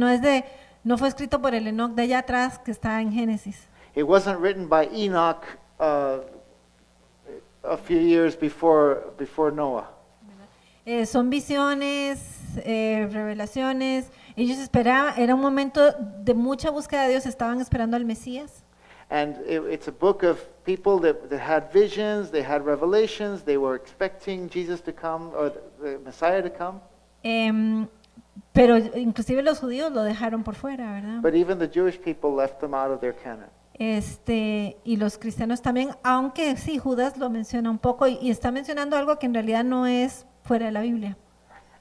No fue escrito por el Enoch de allá atrás que está en Génesis. It wasn't written by Enoch a few years before Noah. Son visiones, revelaciones. Ellos esperaban, era un momento de mucha búsqueda de Dios, estaban esperando al Mesías. And it's a book of people that had visions, they had revelations, they were expecting Jesus to come or the Messiah to come. Pero inclusive los judíos lo dejaron por fuera, ¿verdad? But even the Jewish people left them out of their canon. Y los cristianos también, aunque sí, Judas lo menciona un poco y está mencionando algo que en realidad no es fuera de la Biblia.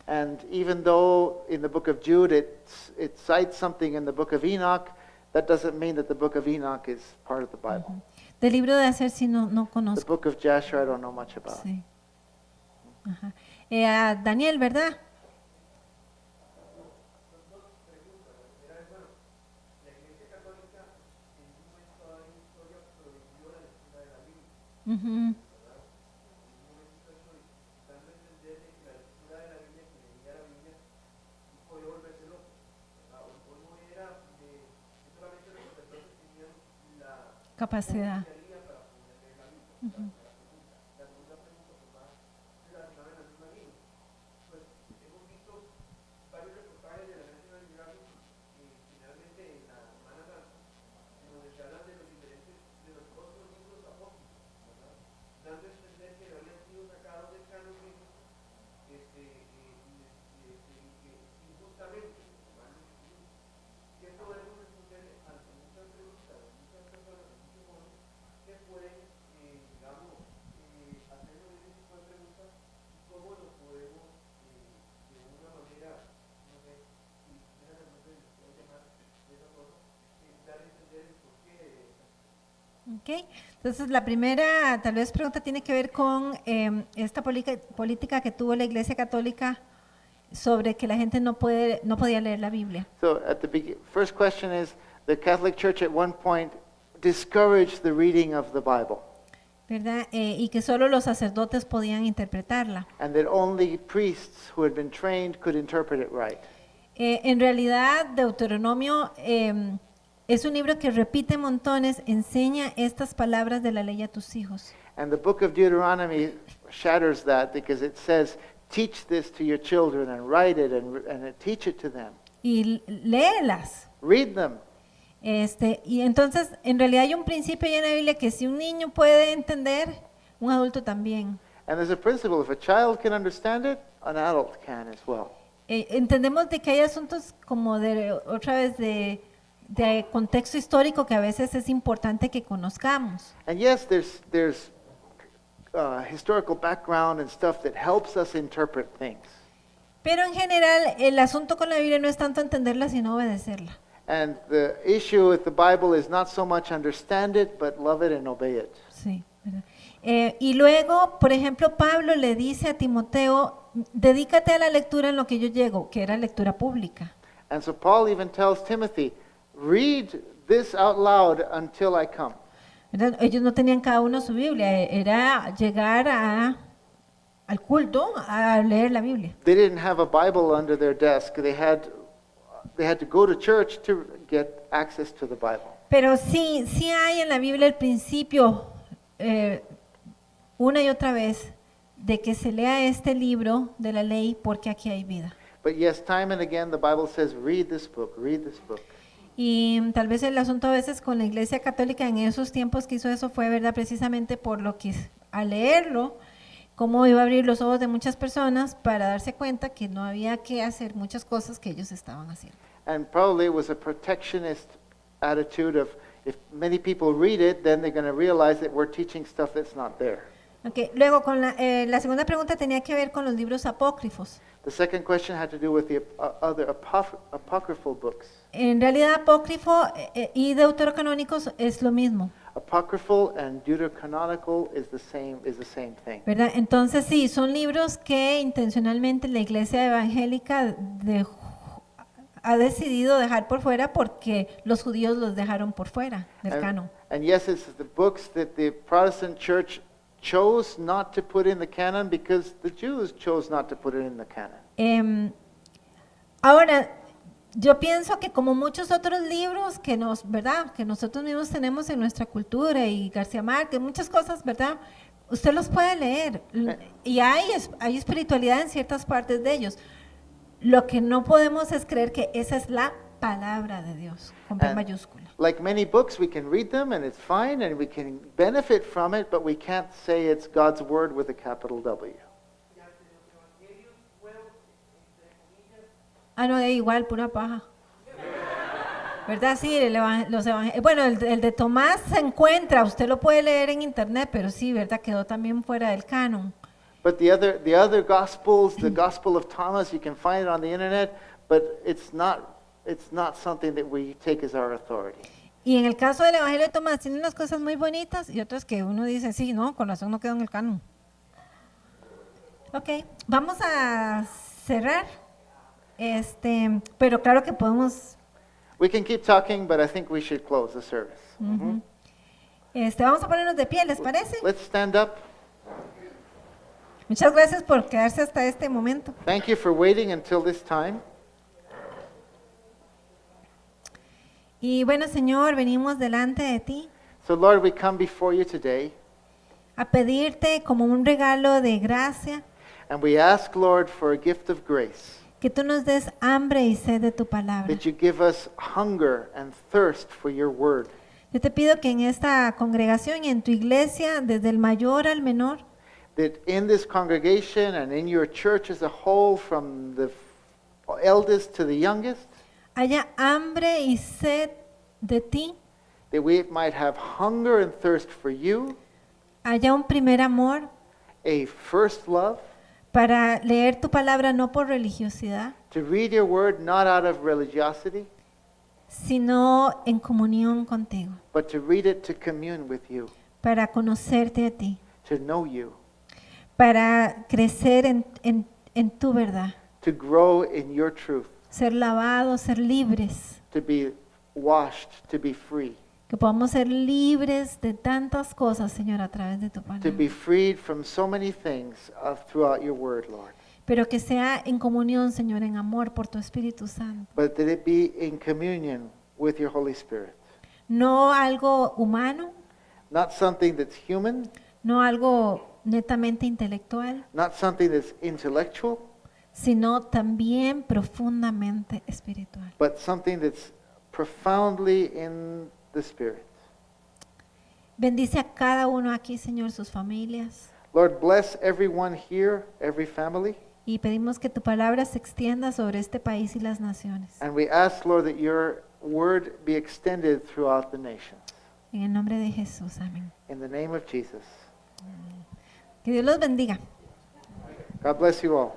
And even though in the book of Jude it cites something in the book of Enoch, that doesn't mean that the book of Enoch is part of the Bible. Del libro de Aser sí no The conozco. book of Jasher I don't know much about. Sí. Ajá. A Daniel, ¿verdad? Ujú. Capacidad. Ujú. Ok, entonces la primera tal vez pregunta tiene que ver con esta política que tuvo la Iglesia Católica sobre que la gente no podía leer la Biblia. So at the first question is, the Catholic Church at one point discouraged the reading of the Bible, ¿Verdad? Y que solo los sacerdotes podían interpretarla. and that only priests who had been trained could interpret it right. En realidad, Deuteronomio es un libro que repite montones, enseña estas palabras de la ley a tus hijos. And the book of Deuteronomy shatters that because it says, teach this to your children and write it and teach it to them. Y léelas. Read them. Y entonces, en realidad hay un principio ahí en la Biblia que si un niño puede entender, un adulto también. And there's a principle, if a child can understand it, an adult can as well. Entendemos de que hay asuntos como otra vez de contexto histórico que a veces es importante que conozcamos. And yes, there's historical background and stuff that helps us interpret things. Pero en general, el asunto con la Biblia no es tanto entenderla, sino obedecerla. And the issue with the Bible is not so much understand it, but love it and obey it. Sí, ¿verdad? Y luego, por ejemplo, Pablo le dice a Timoteo, dedícate a la lectura en lo que yo llego, que era lectura pública. And so Paul even tells Timothy, read this out loud until I come. ¿Verdad? Ellos no tenían cada uno su Biblia, era llegar al culto a leer la Biblia. They didn't have a Bible under their desk. They had to go to church to get access to the Bible. Pero sí hay en la Biblia el principio, una y otra vez, de que se lea este libro de la ley porque aquí hay vida. But yes, time and again the Bible says, read this book, read this book. Y tal vez el asunto a veces con la Iglesia Católica en esos tiempos que hizo eso fue, ¿verdad? Precisamente por lo que al leerlo, cómo iba a abrir los ojos de muchas personas para darse cuenta que no había que hacer muchas cosas que ellos estaban haciendo. And probably it was a protectionist attitude of, if many people read it, then they're going to realize that we're teaching stuff that's not there. Okay. Luego, con la segunda pregunta tenía que ver con los libros apócrifos. The second question had to do with the other apocryphal books. En realidad, apócrifo y deuterocanónicos es lo mismo, Apocryphal and deuterocanonical is the same thing. ¿verdad? Entonces, sí, son libros que intencionalmente la Iglesia evangélica ha decidido dejar por fuera porque los judíos los dejaron por fuera del canon. And yes, it's the books that the Protestant church chose not to put in the canon because the Jews chose not to put it in the canon. Ahora, yo pienso que como muchos otros libros que ¿verdad? Que nosotros mismos tenemos en nuestra cultura y García Márquez, muchas cosas, ¿verdad? Usted los puede leer y hay espiritualidad en ciertas partes de ellos. Lo que no podemos es creer que esa es la palabra de Dios, con P mayúscula. Like many books, we can read them and it's fine and we can benefit from it, but we can't say it's God's word with a capital W. Ah, no, igual, pura paja. ¿Verdad? Sí, bueno, el de Tomás se encuentra, usted lo puede leer en internet, pero sí, ¿verdad? Quedó también fuera del canon. But the other gospels, the Gospel of Thomas, you can find it on the internet, but it's not something that we take as our authority. Y en el caso del Evangelio de Tomás, tiene unas cosas muy bonitas y otras que uno dice, sí, no, con razón no quedó en el canon. Ok, vamos a cerrar. Pero claro que podemos. We can keep talking, but I think we should close the service. Vamos a ponernos de pie, ¿les parece? Let's stand up. Muchas gracias por quedarse hasta este momento. Thank you for waiting until this time. Y bueno, Señor, venimos delante de ti So Lord, we come before you today, a pedirte como un regalo de gracia and we ask, Lord, for a gift of grace, que tú nos des hambre y sed de tu palabra. that you give us hunger and thirst for your word. Yo te pido que en esta congregación y en tu iglesia, desde el mayor al menor, That in this congregation and in your church as a whole, from the eldest to the youngest, haya hambre y sed de ti, that we might have hunger and thirst for you, haya un primer amor a first love, para leer tu palabra no por religiosidad, to read your word not out of religiosity, sino en comunión contigo, but to read it to commune with you, para conocerte a ti, to know you, para crecer en tu verdad, to grow in your truth, ser lavados, ser libres, to be washed, to be free, que podamos ser libres de tantas cosas, Señor, a través de tu to palabra, be freed from so many things throughout your word, Lord. pero que sea en comunión, Señor, en amor por tu Espíritu Santo, But that it be in communion with your Holy Spirit. no algo humano, Not something that's human, no algo netamente intelectual, not something that's intellectual, sino también profundamente espiritual. but something that's profoundly in the Spirit. Bendice a cada uno aquí, Señor, sus familias. Lord, bless everyone here, every family. Y pedimos que tu palabra se extienda sobre este país y las naciones. And we ask, Lord, that your word be extended throughout the nations. En el nombre de Jesús, amén. In the name of Jesus. Que Dios los bendiga. God bless you all.